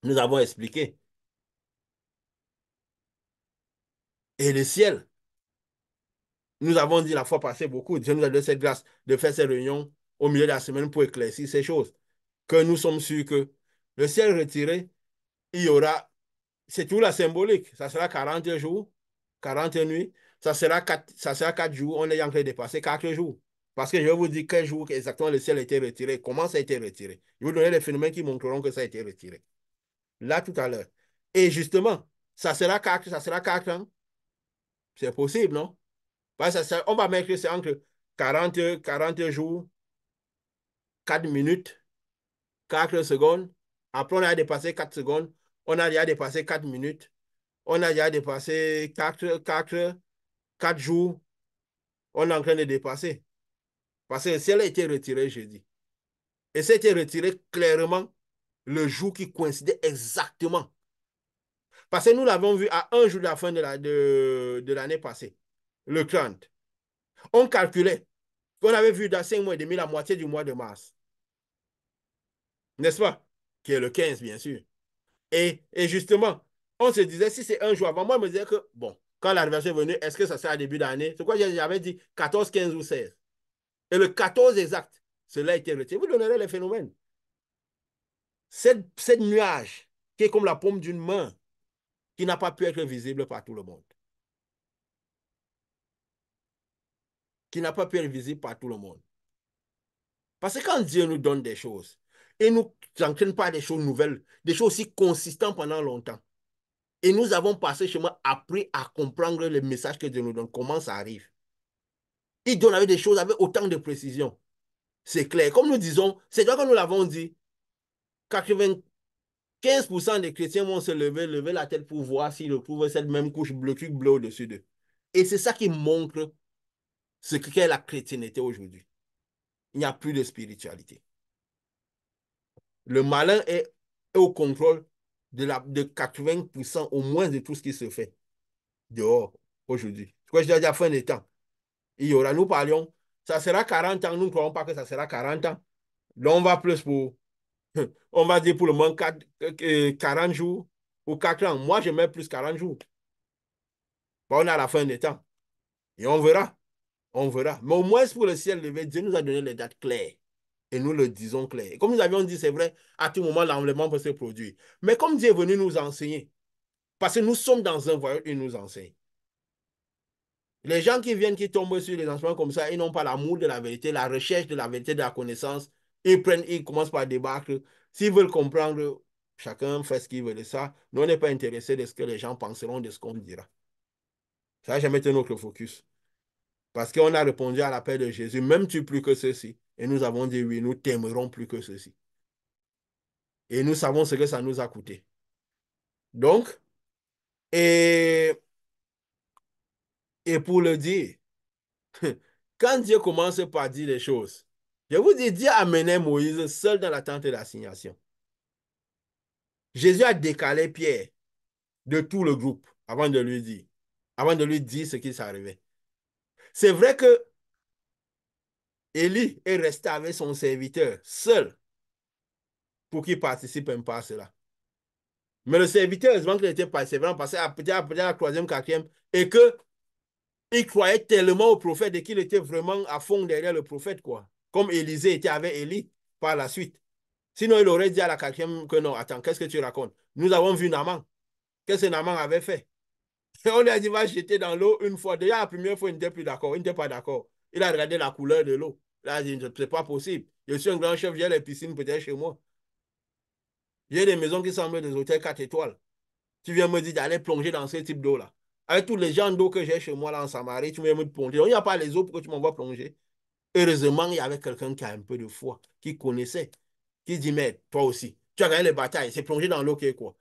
Nous avons expliqué. Et le ciel, nous avons dit la fois passée beaucoup. Dieu nous a donné cette grâce de faire ces réunions au milieu de la semaine pour éclaircir ces choses. Que nous sommes sûrs que le ciel retiré, il y aura, c'est tout la symbolique. Ça sera 40 jours, 40 nuits. Ça sera 4 jours. On est en train de dépasser 4 jours. Parce que je vais vous dire quel jour exactement le ciel a été retiré, comment ça a été retiré. Je vais vous donner les phénomènes qui montreront que ça a été retiré. Là, tout à l'heure. Et justement, ça sera 4 ans. C'est possible, non? Parce que on va mettre que c'est entre 40 jours, 4 minutes, 4 secondes. Après, on a dépassé 4 secondes. On a déjà dépassé 4 minutes. On a déjà dépassé 4 jours. On est en train de dépasser. Parce que le ciel a été retiré jeudi. Et ça a été retiré clairement le jour qui coïncidait exactement. Parce que nous l'avons vu à un jour de la fin de l'année passée, le 30. On calculait qu'on avait vu dans 5 mois et demi la moitié du mois de mars. N'est-ce pas? Qui est le 15, bien sûr. Et justement, on se disait, si c'est un jour avant, moi, je me disais que, bon, quand l'anniversaire est venu, est-ce que ça sera à début d'année? C'est quoi j'avais dit 14, 15 ou 16. Et le 14 exact, cela a été retiré. Vous donnerez les phénomènes. Cette nuage qui est comme la paume d'une main, qui n'a pas pu être visible par tout le monde. Qui n'a pas pu être visible par tout le monde. Parce que quand Dieu nous donne des choses, il ne nous entraîne pas des choses nouvelles, des choses aussi consistantes pendant longtemps. Et nous avons passé chemin, appris à comprendre les messages que Dieu nous donne, comment ça arrive. Il donne avec des choses avec autant de précision. C'est clair. Comme nous disons, c'est vrai que nous l'avons dit, 95% des chrétiens vont se lever la tête pour voir s'ils retrouvent cette même couche bleue, truc bleu au-dessus d'eux. Et c'est ça qui montre ce qu'est la chrétienté aujourd'hui. Il n'y a plus de spiritualité. Le malin est au contrôle de 80% au moins de tout ce qui se fait dehors aujourd'hui. Ce que je dis à la fin des temps. Il y aura, nous parlions, ça sera 40 ans, nous ne croyons pas que ça sera 40 ans. Là, on va plus pour, on va dire pour le moins 40 jours ou 4 ans. Moi, je mets plus 40 jours. Bon, on est à la fin des temps. Et on verra. On verra. Mais au moins, pour le ciel levé, Dieu nous a donné les dates claires. Et nous le disons clair. Et comme nous avions dit, c'est vrai, à tout moment, l'enlèvement peut se produire. Mais comme Dieu est venu nous enseigner, parce que nous sommes dans un voyage, il nous enseigne. Les gens qui viennent, qui tombent sur les enseignements comme ça, ils n'ont pas l'amour de la vérité, la recherche de la vérité, de la connaissance. Ils commencent par débattre. S'ils veulent comprendre, chacun fait ce qu'il veut de ça. Nous, on n'est pas intéressé de ce que les gens penseront de ce qu'on dira. Ça n'a jamais été notre focus. Parce qu'on a répondu à l'appel de Jésus, même tu plus que ceci. Et nous avons dit oui, nous t'aimerons plus que ceci. Et nous savons ce que ça nous a coûté. Donc, et, et pour le dire, quand Dieu commence par dire les choses, je vous dis, Dieu amenait Moïse seul dans la tente de l'assignation. Jésus a décalé Pierre de tout le groupe avant de lui dire ce qui s'arrivait. C'est vrai que Élie est resté avec son serviteur seul pour qu'il participe un peu à cela. Mais le serviteur, heureusement qu'il était persévérant, passé à la troisième, quatrième, et qu'il croyait tellement au prophète et qu'il était vraiment à fond derrière le prophète, quoi. Comme Élisée était avec Élie par la suite. Sinon, il aurait dit à la quatrième que non, attends, qu'est-ce que tu racontes? Nous avons vu Naman. Qu'est-ce que Naman avait fait? Et on lui a dit, va jeter dans l'eau une fois. Déjà, la première fois, il n'était plus d'accord. Il n'était pas d'accord. Il a regardé la couleur de l'eau. Il a dit, c'est pas possible. Je suis un grand chef, j'ai les piscines peut-être chez moi. J'ai des maisons qui semblent des hôtels 4 étoiles. Tu viens me dire d'aller plonger dans ce type d'eau-là. Avec tous les gens d'eau que j'ai chez moi là en Samarie, tu viens me plonger. Donc, il n'y a pas les eaux pour que tu m'envoies plonger. Heureusement, il y avait quelqu'un qui a un peu de foi, qui connaissait, qui dit, mais toi aussi, tu as gagné les batailles, c'est plonger dans l'eau qui est quoi?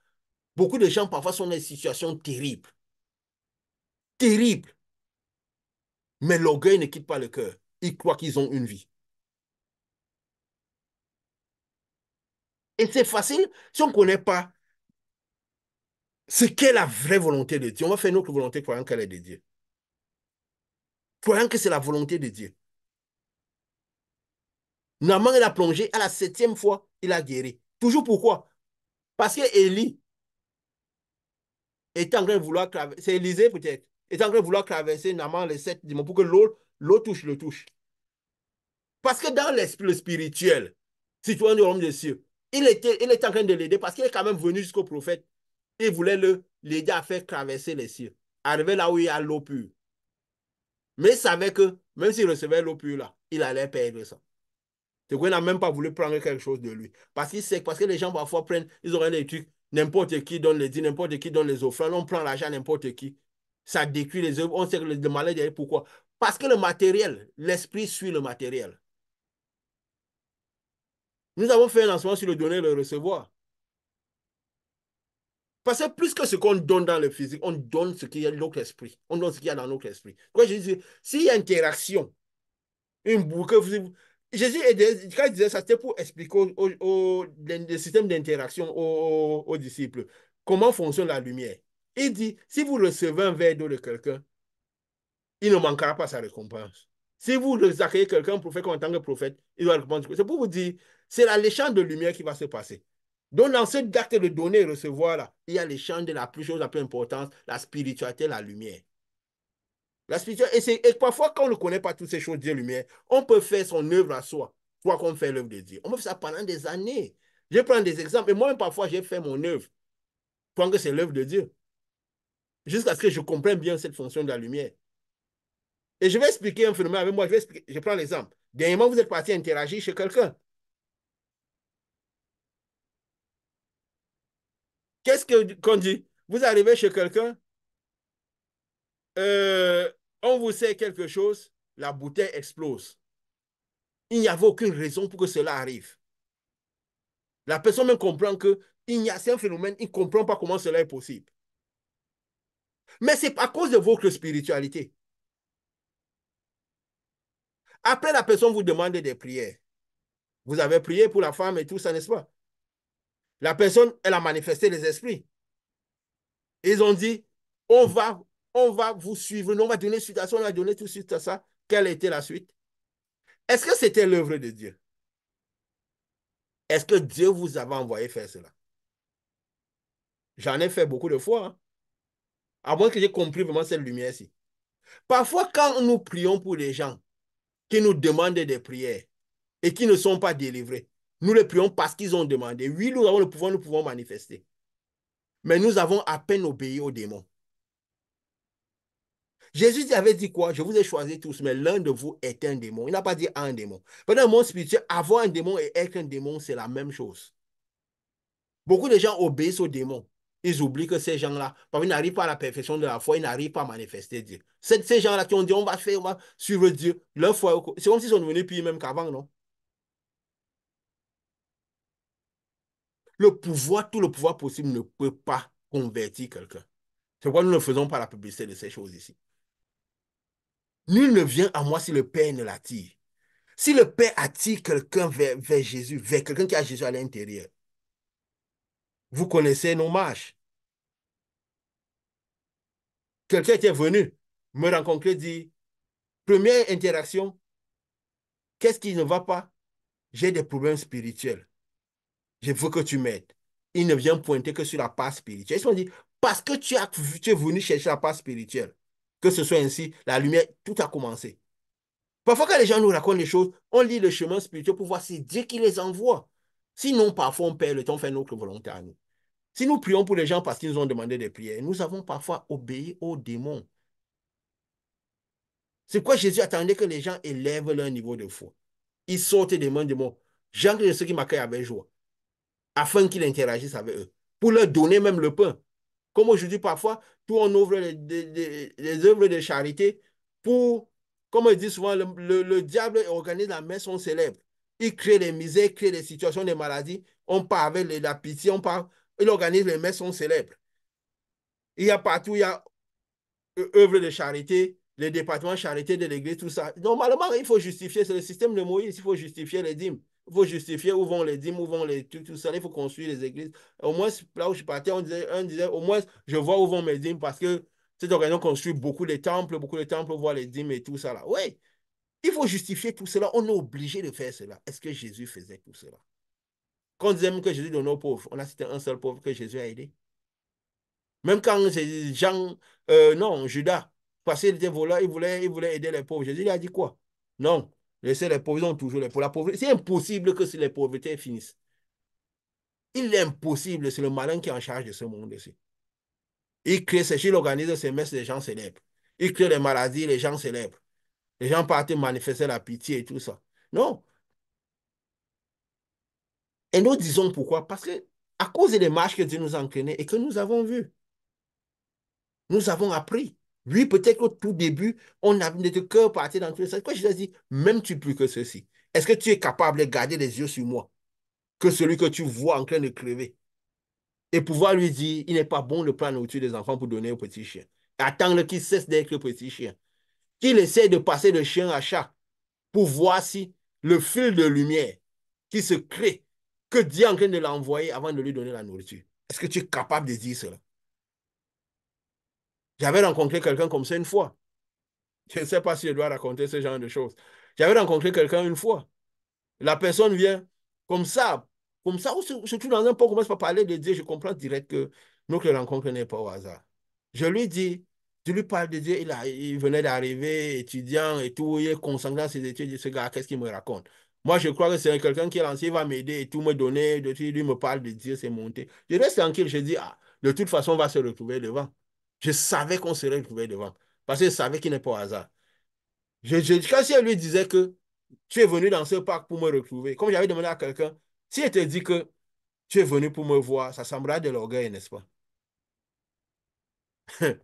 Beaucoup de gens parfois sont dans des situations terribles. Terribles. Mais l'orgueil ne quitte pas le cœur. Ils croient qu'ils ont une vie. Et c'est facile si on ne connaît pas ce qu'est la vraie volonté de Dieu. On va faire notre volonté croyant qu'elle est de Dieu. Croyant que c'est la volonté de Dieu. Naaman, il a plongé à la 7e fois, il a guéri. Toujours pourquoi? Parce que Élie était en train de vouloir traverser, c'est Élisée peut-être, était en train de vouloir traverser Naaman les 7 dimanches pour que l'eau touche le touche. Parce que dans l'esprit spirituel, citoyen du royaume des cieux, il était en train de l'aider parce qu'il est quand même venu jusqu'au prophète. Il voulait l'aider à faire traverser les cieux. Arriver là où il y a l'eau pure. Mais il savait que même s'il recevait l'eau pure là, il allait perdre ça. C'est qu'il n'a même pas voulu prendre quelque chose de lui. Parce que les gens parfois prennent, ils auraient des trucs, n'importe qui donne les dîmes, n'importe qui donne les offrandes, on prend l'argent n'importe qui. Ça détruit les œuvres, on sait que le malheur est pourquoi? Parce que le matériel, l'esprit suit le matériel. Nous avons fait un lancement sur le donner et le recevoir. Parce que plus que ce qu'on donne dans le physique, on donne ce qu'il y a dans notre esprit. On donne ce qu'il y a dans notre esprit. Quand je dis, s'il y a interaction Une boucle. Jésus, quand il disait ça, c'était pour expliquer le système d'interaction aux disciples comment fonctionne la lumière. Il dit, si vous recevez un verre d'eau de quelqu'un, il ne manquera pas sa récompense. Si vous accueillez quelqu'un pour faire en tant que prophète, il doit répondre. C'est pour vous dire, c'est l'échange de lumière qui va se passer. Donc, dans ce acte de donner et recevoir, là, il y a l'échange de la plus chose la plus importante, la spiritualité, la lumière. La spiritualité, et parfois, quand on ne connaît pas toutes ces choses, Dieu lumière, on peut faire son œuvre à soi, soit qu'on fait l'œuvre de Dieu. On peut faire ça pendant des années. Je prends des exemples, et moi-même, parfois, j'ai fait mon œuvre, pendant que c'est l'œuvre de Dieu, jusqu'à ce que je comprenne bien cette fonction de la lumière. Et je vais expliquer un phénomène avec moi. Je prends l'exemple. Dernièrement, vous êtes parti interagir chez quelqu'un. Qu'est-ce qu'on dit? Vous arrivez chez quelqu'un, euh, on vous sert quelque chose, la bouteille explose. Il n'y avait aucune raison pour que cela arrive. La personne même comprend que c'est un phénomène, il ne comprend pas comment cela est possible. Mais c'est à cause de votre spiritualité. Après, la personne vous demande des prières. Vous avez prié pour la femme et tout ça, n'est-ce pas? La personne, elle a manifesté les esprits. Ils ont dit, on va, on va vous suivre, on va donner suite à ça, on va donner tout de suite à ça. Quelle était la suite? Est-ce que c'était l'œuvre de Dieu? Est-ce que Dieu vous avait envoyé faire cela? J'en ai fait beaucoup de fois, hein, à moins que j'ai compris vraiment cette lumière-ci. Parfois, quand nous prions pour les gens qui nous demandent des prières et qui ne sont pas délivrés, nous les prions parce qu'ils ont demandé. Oui, nous avons le pouvoir, nous pouvons manifester. Mais nous avons à peine obéi aux démons. Jésus avait dit quoi? Je vous ai choisi tous, mais l'un de vous est un démon. Il n'a pas dit un démon. Dans le monde spirituel, avoir un démon et être un démon, c'est la même chose. Beaucoup de gens obéissent aux démons. Ils oublient que ces gens-là, parce qu'ils n'arrivent pas à la perfection de la foi, ils n'arrivent pas à manifester Dieu. Ces gens-là qui ont dit on va faire, on va suivre Dieu, leur foi, c'est comme s'ils sont devenus pires même qu'avant, non? Le pouvoir, tout le pouvoir possible ne peut pas convertir quelqu'un. C'est pourquoi nous ne faisons pas la publicité de ces choses ici. Nul ne vient à moi si le Père ne l'attire. Si le Père attire quelqu'un vers Jésus, vers quelqu'un qui a Jésus à l'intérieur, vous connaissez nos marches. Quelqu'un était venu me rencontrer, dit, première interaction, qu'est-ce qui ne va pas? J'ai des problèmes spirituels. Je veux que tu m'aides. Il ne vient pointer que sur la part spirituelle. Ils se sont dit, parce que tu es venu chercher la part spirituelle, que ce soit ainsi, la lumière, tout a commencé. Parfois, quand les gens nous racontent les choses, on lit le chemin spirituel pour voir si c'est Dieu qui les envoie. Sinon, parfois, on perd le temps, on fait notre volonté à nous. Si nous prions pour les gens parce qu'ils nous ont demandé des prières, nous avons parfois obéi aux démons. C'est pourquoi Jésus attendait que les gens élèvent leur niveau de foi. Ils sortent des mains des démons. Jean de ceux qui m'accueillent avec joie, afin qu'ils interagissent avec eux, pour leur donner même le pain. Comme aujourd'hui, parfois, tout on ouvre les œuvres de charité pour, comme on dit souvent, le diable organise la messe, célèbre. Il crée des misères, crée des situations, des maladies. On part avec la pitié, il organise les messes, célèbre. Il y a partout, il y a œuvre de charité, les départements de charité de l'Église, tout ça. Normalement, il faut justifier, c'est le système de Moïse, il faut justifier les dîmes. Il faut justifier où vont les dîmes, où vont tout ça. Il faut construire les églises. Au moins, là où je partais, on disait, au moins, je vois où vont mes dîmes parce que cette organisation construit beaucoup de temples pour voir les dîmes et tout ça là. Oui, il faut justifier tout cela. On est obligé de faire cela. Est-ce que Jésus faisait tout cela? Quand on disait même que Jésus donnait aux pauvres, on a cité un seul pauvre que Jésus a aidé. Même quand Jean, non, Judas, parce qu'il était voleur, il voulait aider les pauvres. Jésus lui a dit quoi? Non, laissez les pauvres, ils ont toujours les pauvres. La pauvreté, c'est impossible que si les pauvretés finissent. Il est impossible, c'est le malin qui est en charge de ce monde-ci. Il organise ses messes, les gens célèbres. Il crée les maladies, les gens célèbres. Les gens partent manifester la pitié et tout ça. Non. Et nous disons pourquoi? Parce que à cause des marches que Dieu nous a entraînées et que nous avons vues. Nous avons appris. Oui, peut-être qu'au tout début, on a notre cœur parti dans tous les sens. Quand je lui ai dit, même tu plus que ceci, est-ce que tu es capable de garder les yeux sur moi, que celui que tu vois en train de crever, et pouvoir lui dire, il n'est pas bon de prendre la nourriture des enfants pour donner au petit chien. Attendre qu'il cesse d'être le petit chien. Qu'il essaie de passer de chien à chat pour voir si le fil de lumière qui se crée, que Dieu est en train de l'envoyer avant de lui donner la nourriture. Est-ce que tu es capable de dire cela? J'avais rencontré quelqu'un comme ça une fois. Je ne sais pas si je dois raconter ce genre de choses. J'avais rencontré quelqu'un une fois. La personne vient comme ça, ou surtout dans un pot, on commence par parler de Dieu, je comprends direct que notre rencontre n'est pas au hasard. Je lui dis, je lui parle de Dieu, il venait d'arriver, étudiant et tout, il est concentré dans ses études, je dis, ce gars, qu'est-ce qu'il me raconte? Moi, je crois que c'est quelqu'un qui est lancé, il va m'aider et tout, me donner, lui me parle de Dieu, c'est monté. Je reste tranquille, je dis, ah, de toute façon, on va se retrouver devant. Je savais qu'on serait retrouvé devant, parce que je savais qu'il n'est pas au hasard. Quand si elle lui disait que tu es venu dans ce parc pour me retrouver, comme j'avais demandé à quelqu'un, si elle te dit que tu es venu pour me voir, ça semblera de l'orgueil, n'est-ce pas?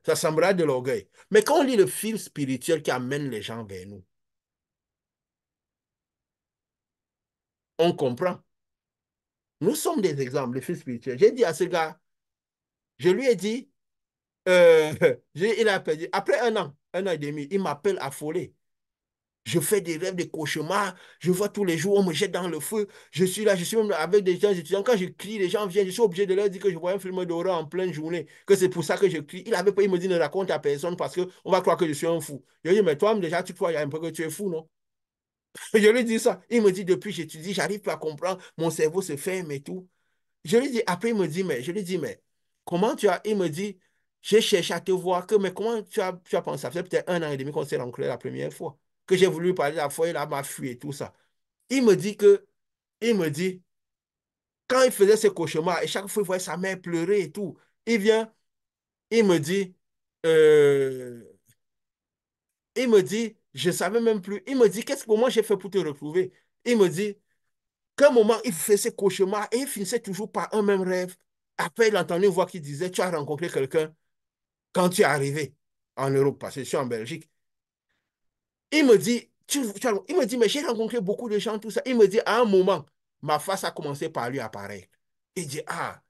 Ça semblera de l'orgueil. Mais quand on lit le fil spirituel qui amène les gens vers nous, on comprend. Nous sommes des exemples, le fil spirituel. J'ai dit à ce gars, je lui ai dit, euh, il a perdu. Après un an et demi, il m'appelle affolé. Je fais des rêves, des cauchemars. Je vois tous les jours, on me jette dans le feu. Je suis là, je suis même avec des gens étudiants. Quand je crie, les gens viennent. Je suis obligé de leur dire que je vois un film d'horreur en pleine journée, que c'est pour ça que je crie. Il avait pas, il me dit ne raconte à personne parce qu'on va croire que je suis un fou. Je lui dis, mais toi, déjà, tu crois il y a un peu que tu es fou, non? Je lui dis ça. Il me dit, depuis, j'étudie, j'arrive pas à comprendre. Mon cerveau se ferme et tout. Je lui dis, après, il me dit, mais, je lui dis, mais comment tu as. Il me dit, j'ai cherché à te voir, mais comment tu as pensé? Ça fait peut-être un an et demi qu'on s'est rencontrés la première fois, que j'ai voulu lui parler la fois, il m'a fui et tout ça. Il me dit que, il me dit, quand il faisait ses cauchemars, et chaque fois il voyait sa mère pleurer et tout, il vient, il me dit, euh, il me dit, je savais même plus, il me dit, qu'est-ce que moi j'ai fait pour te retrouver? Il me dit, qu'à un moment, il faisait ses cauchemars et il finissait toujours par un même rêve. Après, il entendait une voix qui disait, tu as rencontré quelqu'un quand tu es arrivé en Europe, parce que je suis en Belgique. Il me dit, il me dit, mais j'ai rencontré beaucoup de gens, tout ça. Il me dit, à un moment, ma face a commencé par lui apparaître. Il dit, ah,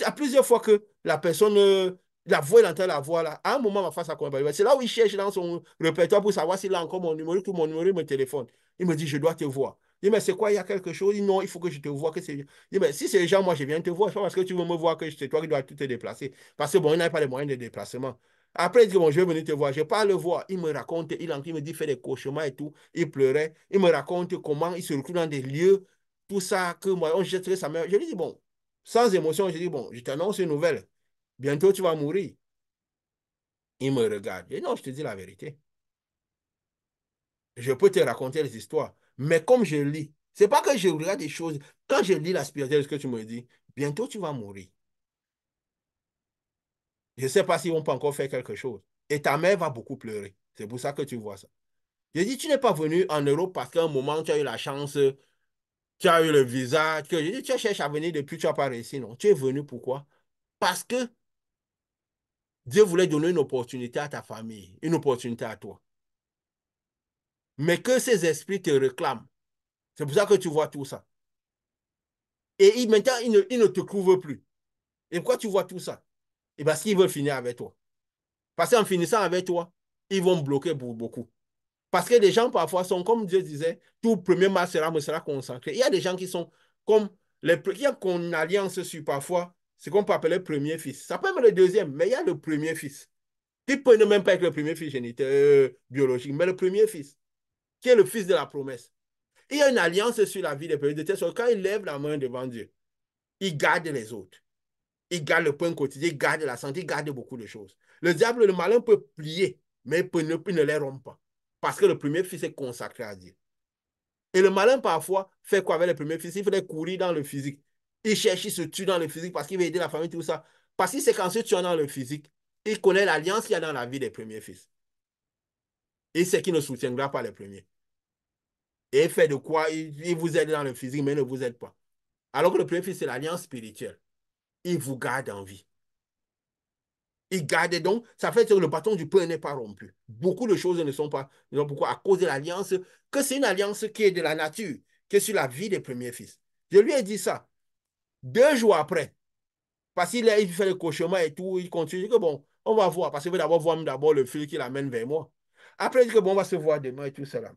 à plusieurs fois que la personne, la voix, il entend la voix là. À un moment, ma face a commencé par lui. C'est là où il cherche dans son répertoire pour savoir s'il a encore mon numéro, tout mon numéro, il me téléphone. Il me dit, je dois te voir. Il dit, mais c'est quoi, il y a quelque chose? Il dit, non, il faut que je te vois. Il dit, mais si c'est les gens, moi, je viens te voir. C'est pas parce que tu veux me voir que c'est toi qui dois tout te déplacer. Parce que bon, il n'a pas les moyens de déplacement. Après, il dit, bon, je vais venir te voir. Je pars le voir. Il me raconte, il me dit, il fait des cauchemars et tout. Il pleurait. Il me raconte comment il se retrouve dans des lieux, tout ça, que moi, on jetterait sa mère. Je lui dis, bon, sans émotion, je dis, bon, je t'annonce une nouvelle. Bientôt, tu vas mourir. Il me regarde. Je dis, non, je te dis la vérité. Je peux te raconter les histoires. Mais comme je lis, c'est pas que je regarde des choses. Quand je lis la spiritualité, ce que tu me dis, bientôt, tu vas mourir. Je ne sais pas si on peut encore faire quelque chose. Et ta mère va beaucoup pleurer. C'est pour ça que tu vois ça. Je dis, tu n'es pas venu en Europe parce qu'à un moment, tu as eu la chance, tu as eu le visa. Je dis, tu cherches à venir depuis, tu n'as pas réussi. Non, tu es venu pourquoi? Parce que Dieu voulait donner une opportunité à ta famille, une opportunité à toi. Mais que ces esprits te réclament. C'est pour ça que tu vois tout ça. Et maintenant, ils ne te couvrent plus. Et pourquoi tu vois tout ça? Et parce qu'ils veulent finir avec toi. Parce qu'en finissant avec toi, ils vont bloquer beaucoup. Parce que les gens parfois sont, comme Dieu disait, tout premier mal me sera consacré. Il y a des gens qui sont comme qui ont une alliance sur parfois ce qu'on peut appeler le premier fils. Ça peut être le deuxième, mais il y a le premier fils. Qui peut ne même pas être le premier fils géniteur biologique, mais le premier fils, qui est le fils de la promesse. Il y a une alliance sur la vie des premiers, de telle sorte que quand il lève la main devant Dieu, il garde les autres. Il garde le pain quotidien, il garde la santé, il garde beaucoup de choses. Le diable, le malin peut plier, mais il ne les rompt pas. Parce que le premier fils est consacré à Dieu. Et le malin, parfois, fait quoi avec le premier fils? Il fait courir dans le physique. Il cherche, il se tue dans le physique parce qu'il veut aider la famille, tout ça. Parce qu'il sait qu'en se tuant dans le physique, il connaît l'alliance qu'il y a dans la vie des premiers fils. Et il sait qu'il ne soutiendra pas les premiers. Et il fait de quoi? Il vous aide dans le physique, mais il ne vous aide pas. Alors que le premier fils, c'est l'alliance spirituelle. Il vous garde en vie. Il garde donc, ça fait que le bâton du pain n'est pas rompu. Beaucoup de choses ne sont pas. Pourquoi? À cause de l'alliance, que c'est une alliance qui est de la nature, qui est sur la vie des premiers fils. Je lui ai dit ça. 2 jours après, parce qu'il fait le cauchemar et tout, il continue. Il dit que bon, on va voir, parce qu'il veut d'abord voir d'abord le fil qui l'amène vers moi. Après, il dit que bon, on va se voir demain et tout cela.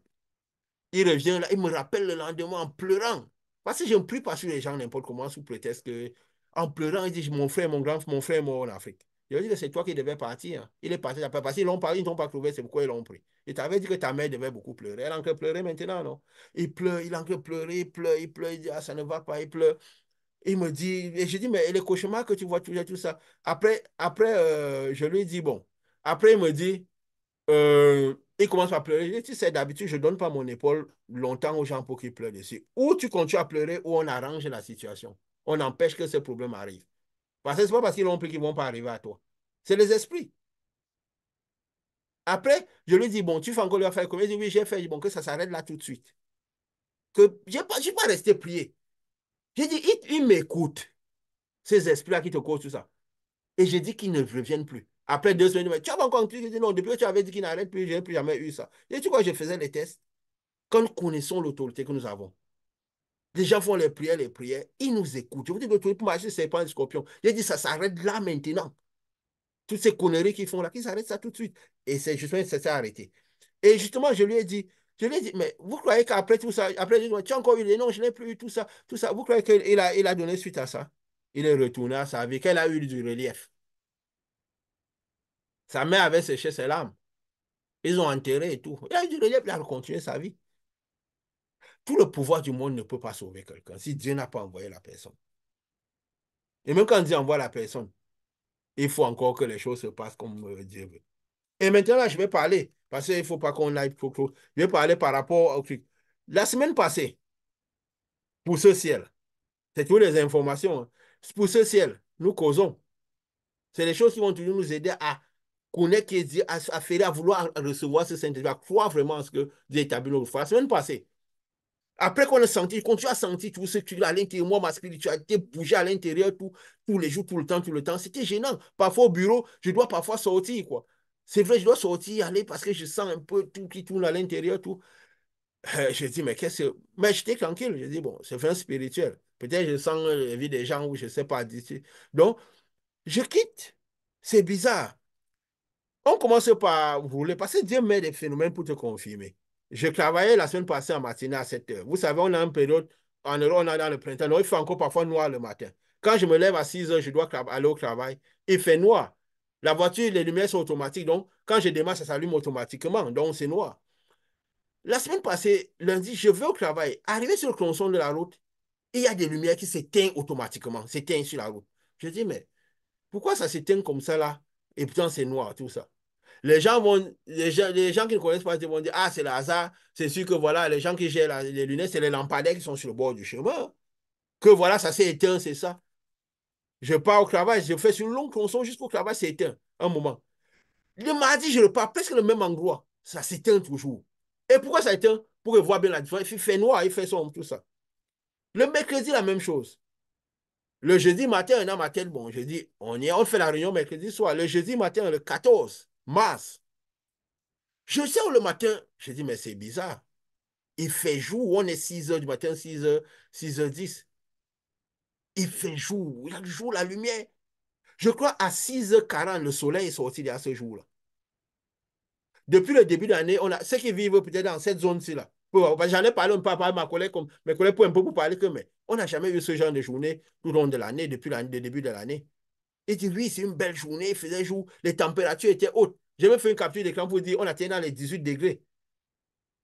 Il revient là, il me rappelle le lendemain en pleurant. Parce que je ne prie pas sur les gens n'importe comment sous prétexte que, en pleurant, il dit, mon frère, mon frère est mort en Afrique. Je lui ai dit, c'est toi qui devais partir. Il est parti, il n'a pas parti. Ils l'ont parlé, ils ne t'ont pas trouvé, c'est pourquoi ils l'ont pris. Il t'avait dit que ta mère devait beaucoup pleurer. Elle a encore pleuré maintenant, non? Il pleure, il a encore pleuré, il pleure, il dit, ah, ça ne va pas, il pleure. Il me dit, et je dis, mais les cauchemars que tu vois, tout ça. Je lui ai dit, bon. Après, il me dit, il commence à pleurer. Je dis, tu sais, d'habitude, je ne donne pas mon épaule longtemps aux gens pour qu'ils pleurent dessus. Ou tu continues à pleurer, ou on arrange la situation. On empêche que ce problème arrive. Parce que ce n'est pas parce qu'ils l'ont pris qu'ils ne vont pas arriver à toi. C'est les esprits. Après, je lui dis, bon, tu fais encore lui faire combien? Il dit, oui, j'ai fait. Je dis, bon, que ça s'arrête là tout de suite. Que je n'ai pas resté prier. J'ai dit, il m'écoute, ces esprits-là qui te causent tout ça. Et j'ai dit qu'ils ne reviennent plus. Après 2 semaines, il m'a dit, tu as encore un truc? J'ai dit, non, depuis que tu avais dit qu'il n'arrête plus, je n'ai plus jamais eu ça. J'ai dit, tu vois, je faisais les tests. Quand nous connaissons l'autorité que nous avons, les gens font les prières, ils nous écoutent. Je vous dis, l'autorité pour marcher, c'est pas un scorpion. J'ai dit, ça s'arrête là maintenant. Toutes ces conneries qu'ils font là, qu'ils s'arrêtent ça tout de suite. Et c'est justement, ça s'est arrêté. Et justement, je lui ai dit, mais vous croyez qu'après tout ça, après, tu as encore eu les non, je n'ai plus eu tout ça, tout ça. Vous croyez qu'il a donné suite à ça? Il est retourné à sa vie, qu'elle a eu du relief. Sa mère avait séché ses larmes. Ils ont enterré et tout. Il a eu du relief, il a continué sa vie. Tout le pouvoir du monde ne peut pas sauver quelqu'un si Dieu n'a pas envoyé la personne. Et même quand Dieu envoie la personne, il faut encore que les choses se passent comme Dieu veut. Et maintenant, là, je vais parler, parce qu'il ne faut pas qu'on aille trop, trop. Je vais parler par rapport au truc. La semaine passée, pour ce ciel, c'est toutes les informations, hein. Pour ce ciel, nous causons. C'est les choses qui vont toujours nous aider à connaître Dieu, à faire, à vouloir recevoir ce Saint-Esprit, à croire vraiment en ce que Dieu établit notre foi. La semaine passée, après qu'on a senti, quand tu as senti tout ce que tu as à l'intérieur, moi, ma spiritualité bouger à l'intérieur tous les jours, tout le temps, c'était gênant. Parfois au bureau, je dois parfois sortir, quoi. C'est vrai, je dois sortir, aller parce que je sens un peu tout qui tourne à l'intérieur, tout. Je dis, mais qu'est-ce que. Mais j'étais tranquille. Je dis, bon, c'est vraiment spirituel. Peut-être je sens la vie des gens où je ne sais pas d'ici. Donc, je quitte. C'est bizarre. On commence par rouler parce que Dieu met des phénomènes pour te confirmer. Je travaillais la semaine passée en matinée à 7 heures. Vous savez, on a une période, en Europe, on a dans le printemps, donc il fait encore parfois noir le matin. Quand je me lève à 6 heures, je dois aller au travail. Il fait noir. La voiture, les lumières sont automatiques, donc quand je démarre, ça s'allume automatiquement, donc c'est noir. La semaine passée, lundi, je vais au travail. Arrivé sur le tronçon de la route, il y a des lumières qui s'éteignent automatiquement, s'éteignent sur la route. Je dis, mais pourquoi ça s'éteint comme ça là? Et pourtant, c'est noir, tout ça. Les gens qui ne connaissent pas vont dire, ah, c'est le hasard. C'est sûr que voilà, les gens qui gèrent les lunettes, c'est les lampadaires qui sont sur le bord du chemin. Que voilà, ça s'est éteint, c'est ça. Je pars au travail, je fais sur une longue tronçon jusqu'au travail, c'est éteint. Un moment. Le mardi, je repars presque le même endroit. Ça s'éteint toujours. Et pourquoi ça éteint? Pour voir bien la différence. Il fait noir, il fait sombre, tout ça. Le mercredi, la même chose. Le jeudi matin, on a ma tête, bon, je dis, on fait la réunion mercredi soir. Le jeudi matin, le 14 mars, je sors le matin, je dis, mais c'est bizarre. Il fait jour, on est 6 heures du matin, 6h10. Il fait jour, il y a le jour, la lumière. Je crois à 6h40, le soleil est sorti à ce jour-là. Depuis le début de l'année, on a ceux qui vivent peut-être dans cette zone-ci là. J'en ai parlé un peu à ma collègue, comme mes collègues pour un peu pour parler que, mais on n'a jamais eu ce genre de journée tout au long de l'année, depuis le début de l'année. Il dit, oui, c'est une belle journée, il faisait jour, les températures étaient hautes. J'ai même fait une capture d'écran pour dire, on atteint dans les 18 degrés.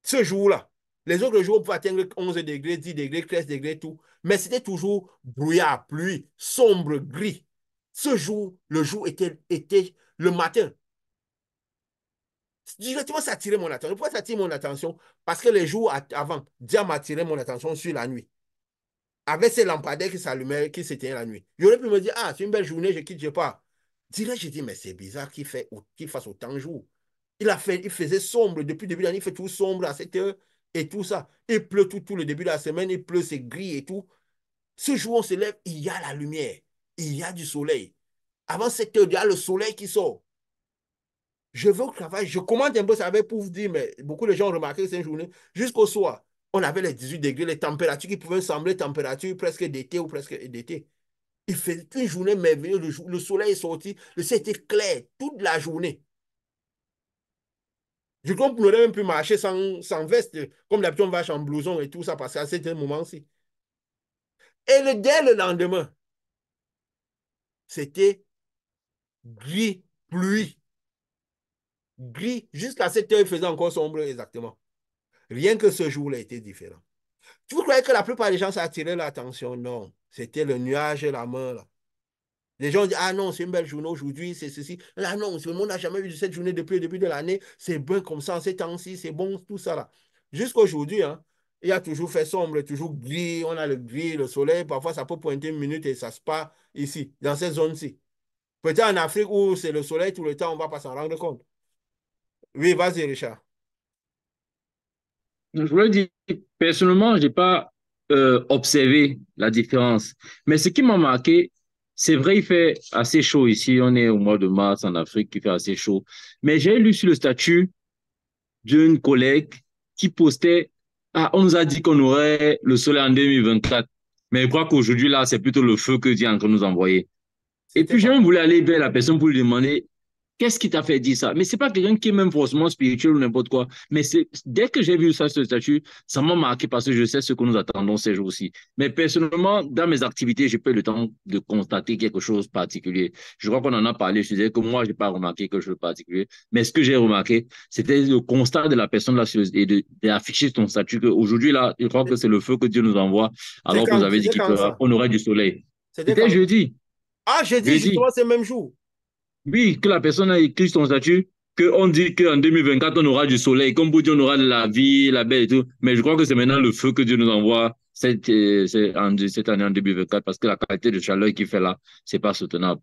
Ce jour-là. Les autres jours, on peut atteindre 11 degrés, 10 degrés, 13 degrés, tout. Mais c'était toujours brouillard, pluie, sombre, gris. Ce jour, le jour était le matin. Directement, ça attirait mon attention. Pourquoi ça attire mon attention? Parce que les jours avant, Dieu m'attirait mon attention sur la nuit. Avec ces lampadaires qui s'allumaient, qui s'éteignaient la nuit. J'aurais pu me dire, ah, c'est une belle journée, je quitte, je pars. Direct, j'ai dit, mais c'est bizarre qu'il fasse autant de jours. Il faisait sombre depuis le début de l'année, il fait tout sombre à 7 heures et tout ça. Il pleut tout le début de la semaine, il pleut, c'est gris et tout. Ce jour, on se lève, il y a la lumière, il y a du soleil. Avant 7 heures, il y a le soleil qui sort. Je vais au travail, je commande un peu, ça avait pour vous dire, mais beaucoup de gens ont remarqué que c'est une journée. Jusqu'au soir, on avait les 18 degrés, les températures qui pouvaient sembler températures presque d'été ou presque d'été. Il fait une journée merveilleuse, le soleil est sorti, le ciel était clair toute la journée. Je crois qu'on aurait même pu marcher sans veste, comme d'habitude on va en blouson et tout ça, parce qu'à cet moment-ci. Dès le lendemain, c'était gris, pluie, gris, jusqu'à 7 heures, il faisait encore sombre exactement. Rien que ce jour-là était différent. Tu croyais que la plupart des gens, ça attirait l'attention? Non, c'était le nuage et la main, là. Les gens disent, ah non, c'est une belle journée aujourd'hui, c'est ceci. Ah non, le monde n'a jamais vu cette journée depuis le début de l'année. C'est bon comme ça, en ces temps-ci, c'est bon, tout ça là. Jusqu'à aujourd'hui, hein, il y a toujours fait sombre, toujours gris. On a le gris, le soleil. Parfois, ça peut pointer une minute et ça se passe ici, dans cette zone-ci. Peut-être en Afrique où c'est le soleil tout le temps, on ne va pas s'en rendre compte. Oui, vas-y, Richard. Je voulais dire, personnellement, je n'ai pas observé la différence. Mais ce qui m'a marqué, c'est vrai, il fait assez chaud ici. On est au mois de mars en Afrique, il fait assez chaud. Mais j'ai lu sur le statut d'une collègue qui postait, ah, on nous a dit qu'on aurait le soleil en 2024. Mais je crois qu'aujourd'hui, là, c'est plutôt le feu que Dieu est en train de nous envoyer. Et C'était puis, j'ai quand? même voulu aller vers la personne pour lui demander qu'est-ce qui t'a fait dire ça? Mais c'est pas quelqu'un qui est même forcément spirituel ou n'importe quoi. Mais c'est, dès que j'ai vu ça sur le statut, ça m'a marqué parce que je sais ce que nous attendons ces jours-ci. Mais personnellement, dans mes activités, j'ai pas eu le temps de constater quelque chose de particulier. Je crois qu'on en a parlé. Je disais que moi, j'ai pas remarqué quelque chose de particulier. Mais ce que j'ai remarqué, c'était le constat de la personne là et d'afficher son statut qu'aujourd'hui, là, je crois que c'est le feu que Dieu nous envoie. C'est Alors que vous quand? avez dit C'était qu'il quand pleura, ça? on aurait du soleil. C'était C'était quand? jeudi. Ah, j'ai dit Jeudi. justement ce même jour. Oui, que la personne a écrit son statut, qu'on dit qu'en 2024, on aura du soleil, comme pour dire on aura de la vie, la belle et tout. Mais je crois que c'est maintenant le feu que Dieu nous envoie cette année en 2024, parce que la qualité de chaleur qu'il fait là, c'est pas soutenable.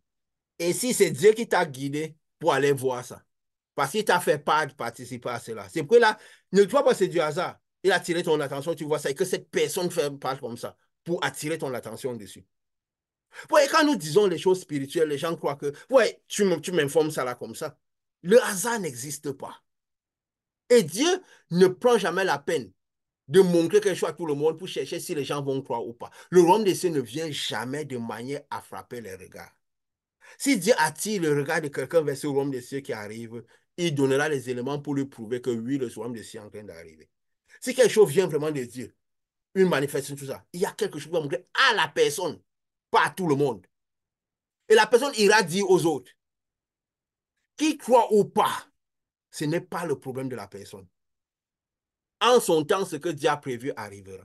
Et si c'est Dieu qui t'a guidé pour aller voir ça, parce qu'il t'a fait part de participer à cela. C'est pour là, ne crois pas que c'est du hasard. Il a attiré ton attention, tu vois ça, et que cette personne fait part comme ça pour attirer ton attention dessus. Ouais, quand nous disons les choses spirituelles, les gens croient que, ouais, tu m'informes ça là comme ça. Le hasard n'existe pas. Et Dieu ne prend jamais la peine de montrer quelque chose à tout le monde pour chercher si les gens vont croire ou pas. Le royaume des cieux ne vient jamais de manière à frapper les regards. Si Dieu attire le regard de quelqu'un vers ce royaume des cieux qui arrive, il donnera les éléments pour lui prouver que oui, le royaume des cieux est en train d'arriver. Si quelque chose vient vraiment de Dieu, une manifestation, tout ça, il y a quelque chose qui va montrer à la personne, pas à tout le monde. Et la personne ira dire aux autres, qui croit ou pas, ce n'est pas le problème de la personne. En son temps, ce que Dieu a prévu arrivera.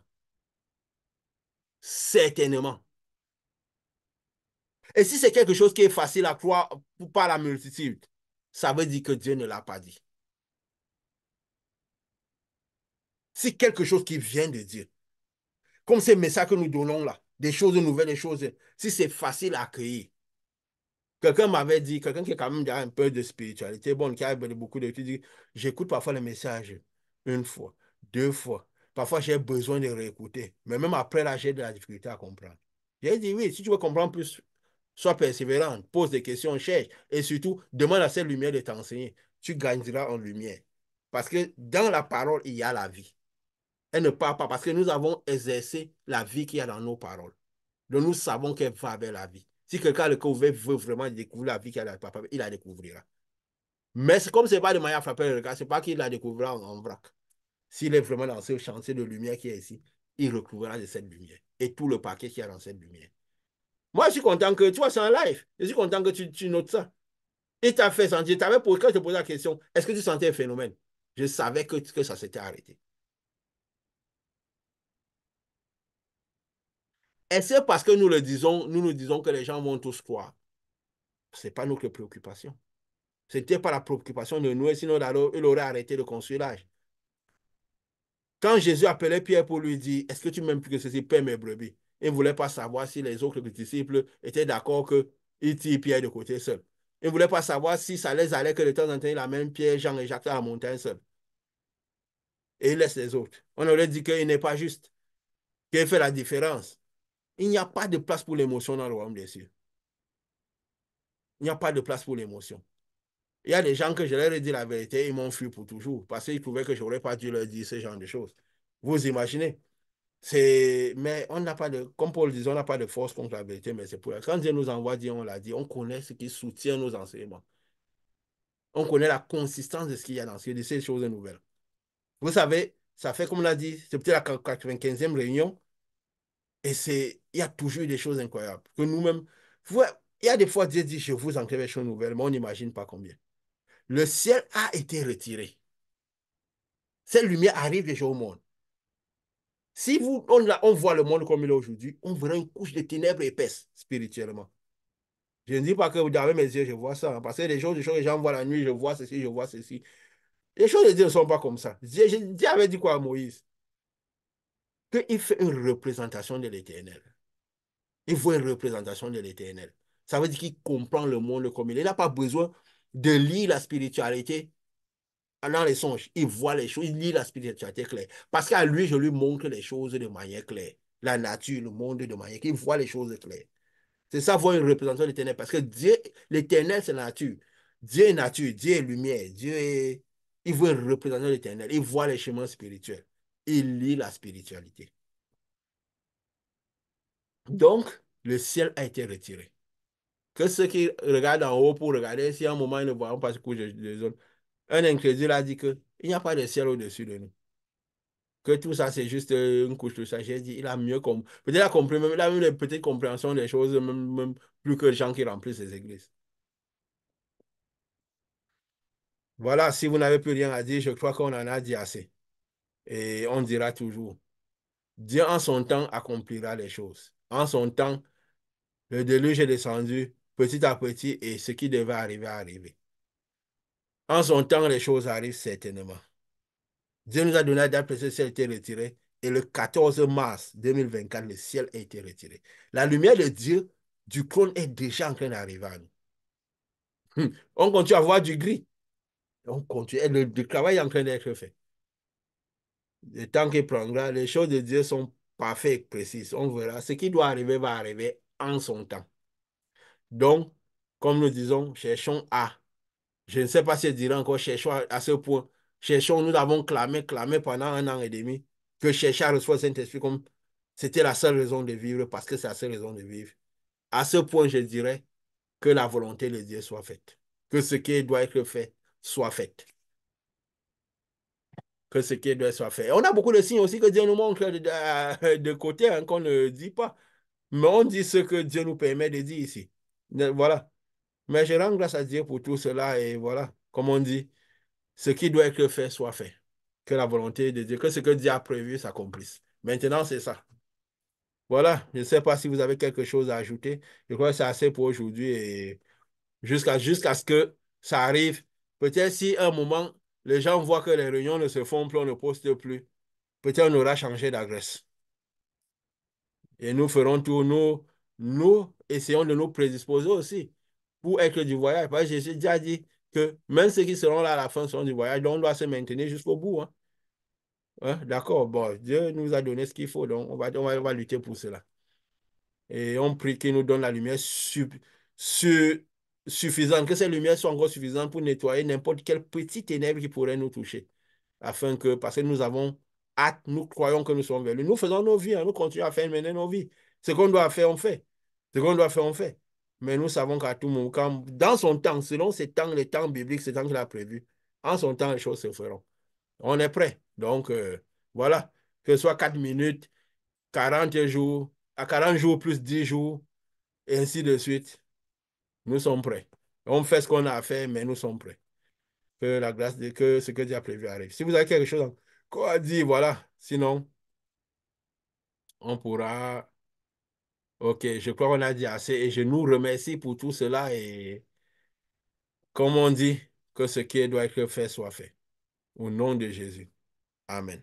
Certainement. Et si c'est quelque chose qui est facile à croire par la multitude, ça veut dire que Dieu ne l'a pas dit. Si quelque chose qui vient de Dieu, comme ces messages que nous donnons là, des choses nouvelles, des choses, si c'est facile à accueillir. Quelqu'un m'avait dit, quelqu'un qui est quand même un peu de spiritualité, bon, qui a beaucoup d'études, dit, j'écoute parfois les messages une fois, deux fois. Parfois, j'ai besoin de réécouter. Mais même après là, j'ai de la difficulté à comprendre. J'ai dit, oui, si tu veux comprendre plus, sois persévérant, pose des questions, cherche. Et surtout, demande à cette lumière de t'enseigner. Tu gagneras en lumière. Parce que dans la parole, il y a la vie. Elle ne part pas parce que nous avons exercé la vie qu'il y a dans nos paroles. Donc nous savons qu'elle va vers la vie. Si quelqu'un le veut vraiment découvrir la vie qu'il y a dans le papa, il la découvrira. Mais comme ce n'est pas de manière à frapper le regard, ce n'est pas qu'il la découvrira en vrac. S'il est vraiment dans ce chantier de lumière qui est ici, il recouvrira de cette lumière et tout le paquet qu'il y a dans cette lumière. Moi, je suis content que, tu vois, c'est en live. Je suis content que tu notes ça. Il t'a fait sentir, quand je te posais la question, est-ce que tu sentais un phénomène? Je savais que ça s'était arrêté. Et c'est parce que nous le disons, nous nous disons que les gens vont tous croire. Ce n'est pas notre préoccupation. Ce n'était pas la préoccupation de nous, sinon il aurait arrêté de construire l'âge. Quand Jésus appelait Pierre pour lui dire, est-ce que tu m'aimes plus que ceci, paie mes brebis? Il ne voulait pas savoir si les autres disciples étaient d'accord qu'il tire Pierre de côté seul. Il ne voulait pas savoir si ça les allait que de temps en temps, il amène Pierre, Jean et Jacques à la montagne seul. Et il laisse les autres. On aurait dit qu'il n'est pas juste, qu'il fait la différence. Il n'y a pas de place pour l'émotion dans le royaume des cieux. Il n'y a pas de place pour l'émotion. Il y a des gens que je leur ai dit la vérité, ils m'ont fui pour toujours parce qu'ils trouvaient que je n'aurais pas dû leur dire ce genre de choses. Vous imaginez? Mais on n'a pas de, comme Paul disait, on n'a pas de force contre la vérité, mais c'est pour ça. Quand Dieu nous envoie dire, on l'a dit, on connaît ce qui soutient nos enseignements. On connaît la consistance de ce qu'il y a de ces choses nouvelles. Vous savez, ça fait, comme on l'a dit, c'est peut-être la 95e réunion, et il y a toujours eu des choses incroyables. Que nous-mêmes, il y a des fois, Dieu dit, je vous enclave des choses nouvelles, mais on n'imagine pas combien. Le ciel a été retiré. Cette lumière arrive déjà au monde. Si on voit le monde comme il est aujourd'hui, on verra une couche de ténèbres épaisse spirituellement. Je ne dis pas que dans mes yeux, je vois ça, hein, parce que les choses que les gens voient la nuit, je vois ceci, je vois ceci. Les choses de Dieu ne sont pas comme ça. Dieu avait dit quoi à Moïse? Qu'il fait une représentation de l'éternel. Il voit une représentation de l'éternel. Ça veut dire qu'il comprend le monde comme il est. Il n'a pas besoin de lire la spiritualité dans les songes. Il voit les choses, il lit la spiritualité claire. Parce qu'à lui, je lui montre les choses de manière claire. La nature, le monde de manière claire. Il voit les choses claires. C'est ça, voir une représentation de l'éternel. Parce que Dieu, l'éternel, c'est la nature. Dieu est nature, Dieu est lumière, Dieu est. Il voit une représentation de l'éternel. Il voit les chemins spirituels. Il lit la spiritualité. Donc, le ciel a été retiré. Que ceux qui regardent en haut pour regarder si à un moment ils ne voient pas ce couche de zone. Un incrédule a dit qu'il n'y a pas de ciel au-dessus de nous. Que tout ça, c'est juste une couche de ça. J'ai dit, il a mieux compris. Peut-être il a compris, même, il a même une petite compréhension des choses, même plus que les gens qui remplissent les églises. Voilà, si vous n'avez plus rien à dire, je crois qu'on en a dit assez. Et on dira toujours, Dieu en son temps accomplira les choses. En son temps, le déluge est descendu petit à petit et ce qui devait arriver a arrivé. En son temps, les choses arrivent certainement. Dieu nous a donné la date parce que le ciel a été retiré. Et le 14 mars 2024, le ciel a été retiré. La lumière de Dieu du trône est déjà en train d'arriver à nous. On continue à voir du gris. On continue. Le travail est en train d'être fait. Le temps qu'il prendra, les choses de Dieu sont parfaites et précises. On verra. Ce qui doit arriver va arriver en son temps. Donc, comme nous disons, cherchons à. Je ne sais pas si je dirais encore cherchons à ce point. Cherchons, nous avons clamé pendant 1 an et demi que chercher à recevoir le Saint-Esprit comme c'était la seule raison de vivre parce que c'est la seule raison de vivre. À ce point, je dirais que la volonté de Dieu soit faite. Que ce qui doit être fait soit fait. Que ce qui doit être fait. On a beaucoup de signes aussi que Dieu nous montre de côté hein, qu'on ne dit pas. Mais on dit ce que Dieu nous permet de dire ici. Voilà. Mais je rends grâce à Dieu pour tout cela et voilà, comme on dit, ce qui doit être fait soit fait. Que la volonté de Dieu, que ce que Dieu a prévu s'accomplisse. Maintenant, c'est ça. Voilà, je ne sais pas si vous avez quelque chose à ajouter. Je crois que c'est assez pour aujourd'hui et jusqu'à ce que ça arrive. Peut-être si à un moment, les gens voient que les réunions ne se font plus, on ne poste plus, peut-être on aura changé d'adresse. Et nous ferons tout, nous essayons de nous prédisposer aussi pour être du voyage. Parce que j'ai déjà dit que même ceux qui seront là à la fin seront du voyage, donc on doit se maintenir jusqu'au bout. Hein. Hein? D'accord, bon, Dieu nous a donné ce qu'il faut, donc on va lutter pour cela. Et on prie qu'il nous donne la lumière su- suffisante, que ces lumières soient encore suffisantes pour nettoyer n'importe quelle petite ténèbre qui pourrait nous toucher. Afin que, parce que nous avons hâte, nous croyons que nous sommes vers lui. Nous faisons nos vies, hein, nous continuons à faire mener nos vies. Ce qu'on doit faire, on fait. Ce qu'on doit faire, on fait. Mais nous savons qu'à tout moment, dans son temps, selon ces temps, les temps bibliques, ces temps qu'il a prévus, en son temps, les choses se feront. On est prêt. Donc, voilà. Que ce soit 4 minutes, 40 jours, à 40 jours plus 10 jours, et ainsi de suite. Nous sommes prêts. On fait ce qu'on a à faire, mais nous sommes prêts. Que la grâce de que ce que Dieu a prévu arrive. Si vous avez quelque chose encore à dire, voilà. Sinon, on pourra. Ok, je crois qu'on a dit assez et je nous remercie pour tout cela et comme on dit, que ce qui doit être fait soit fait. Au nom de Jésus. Amen.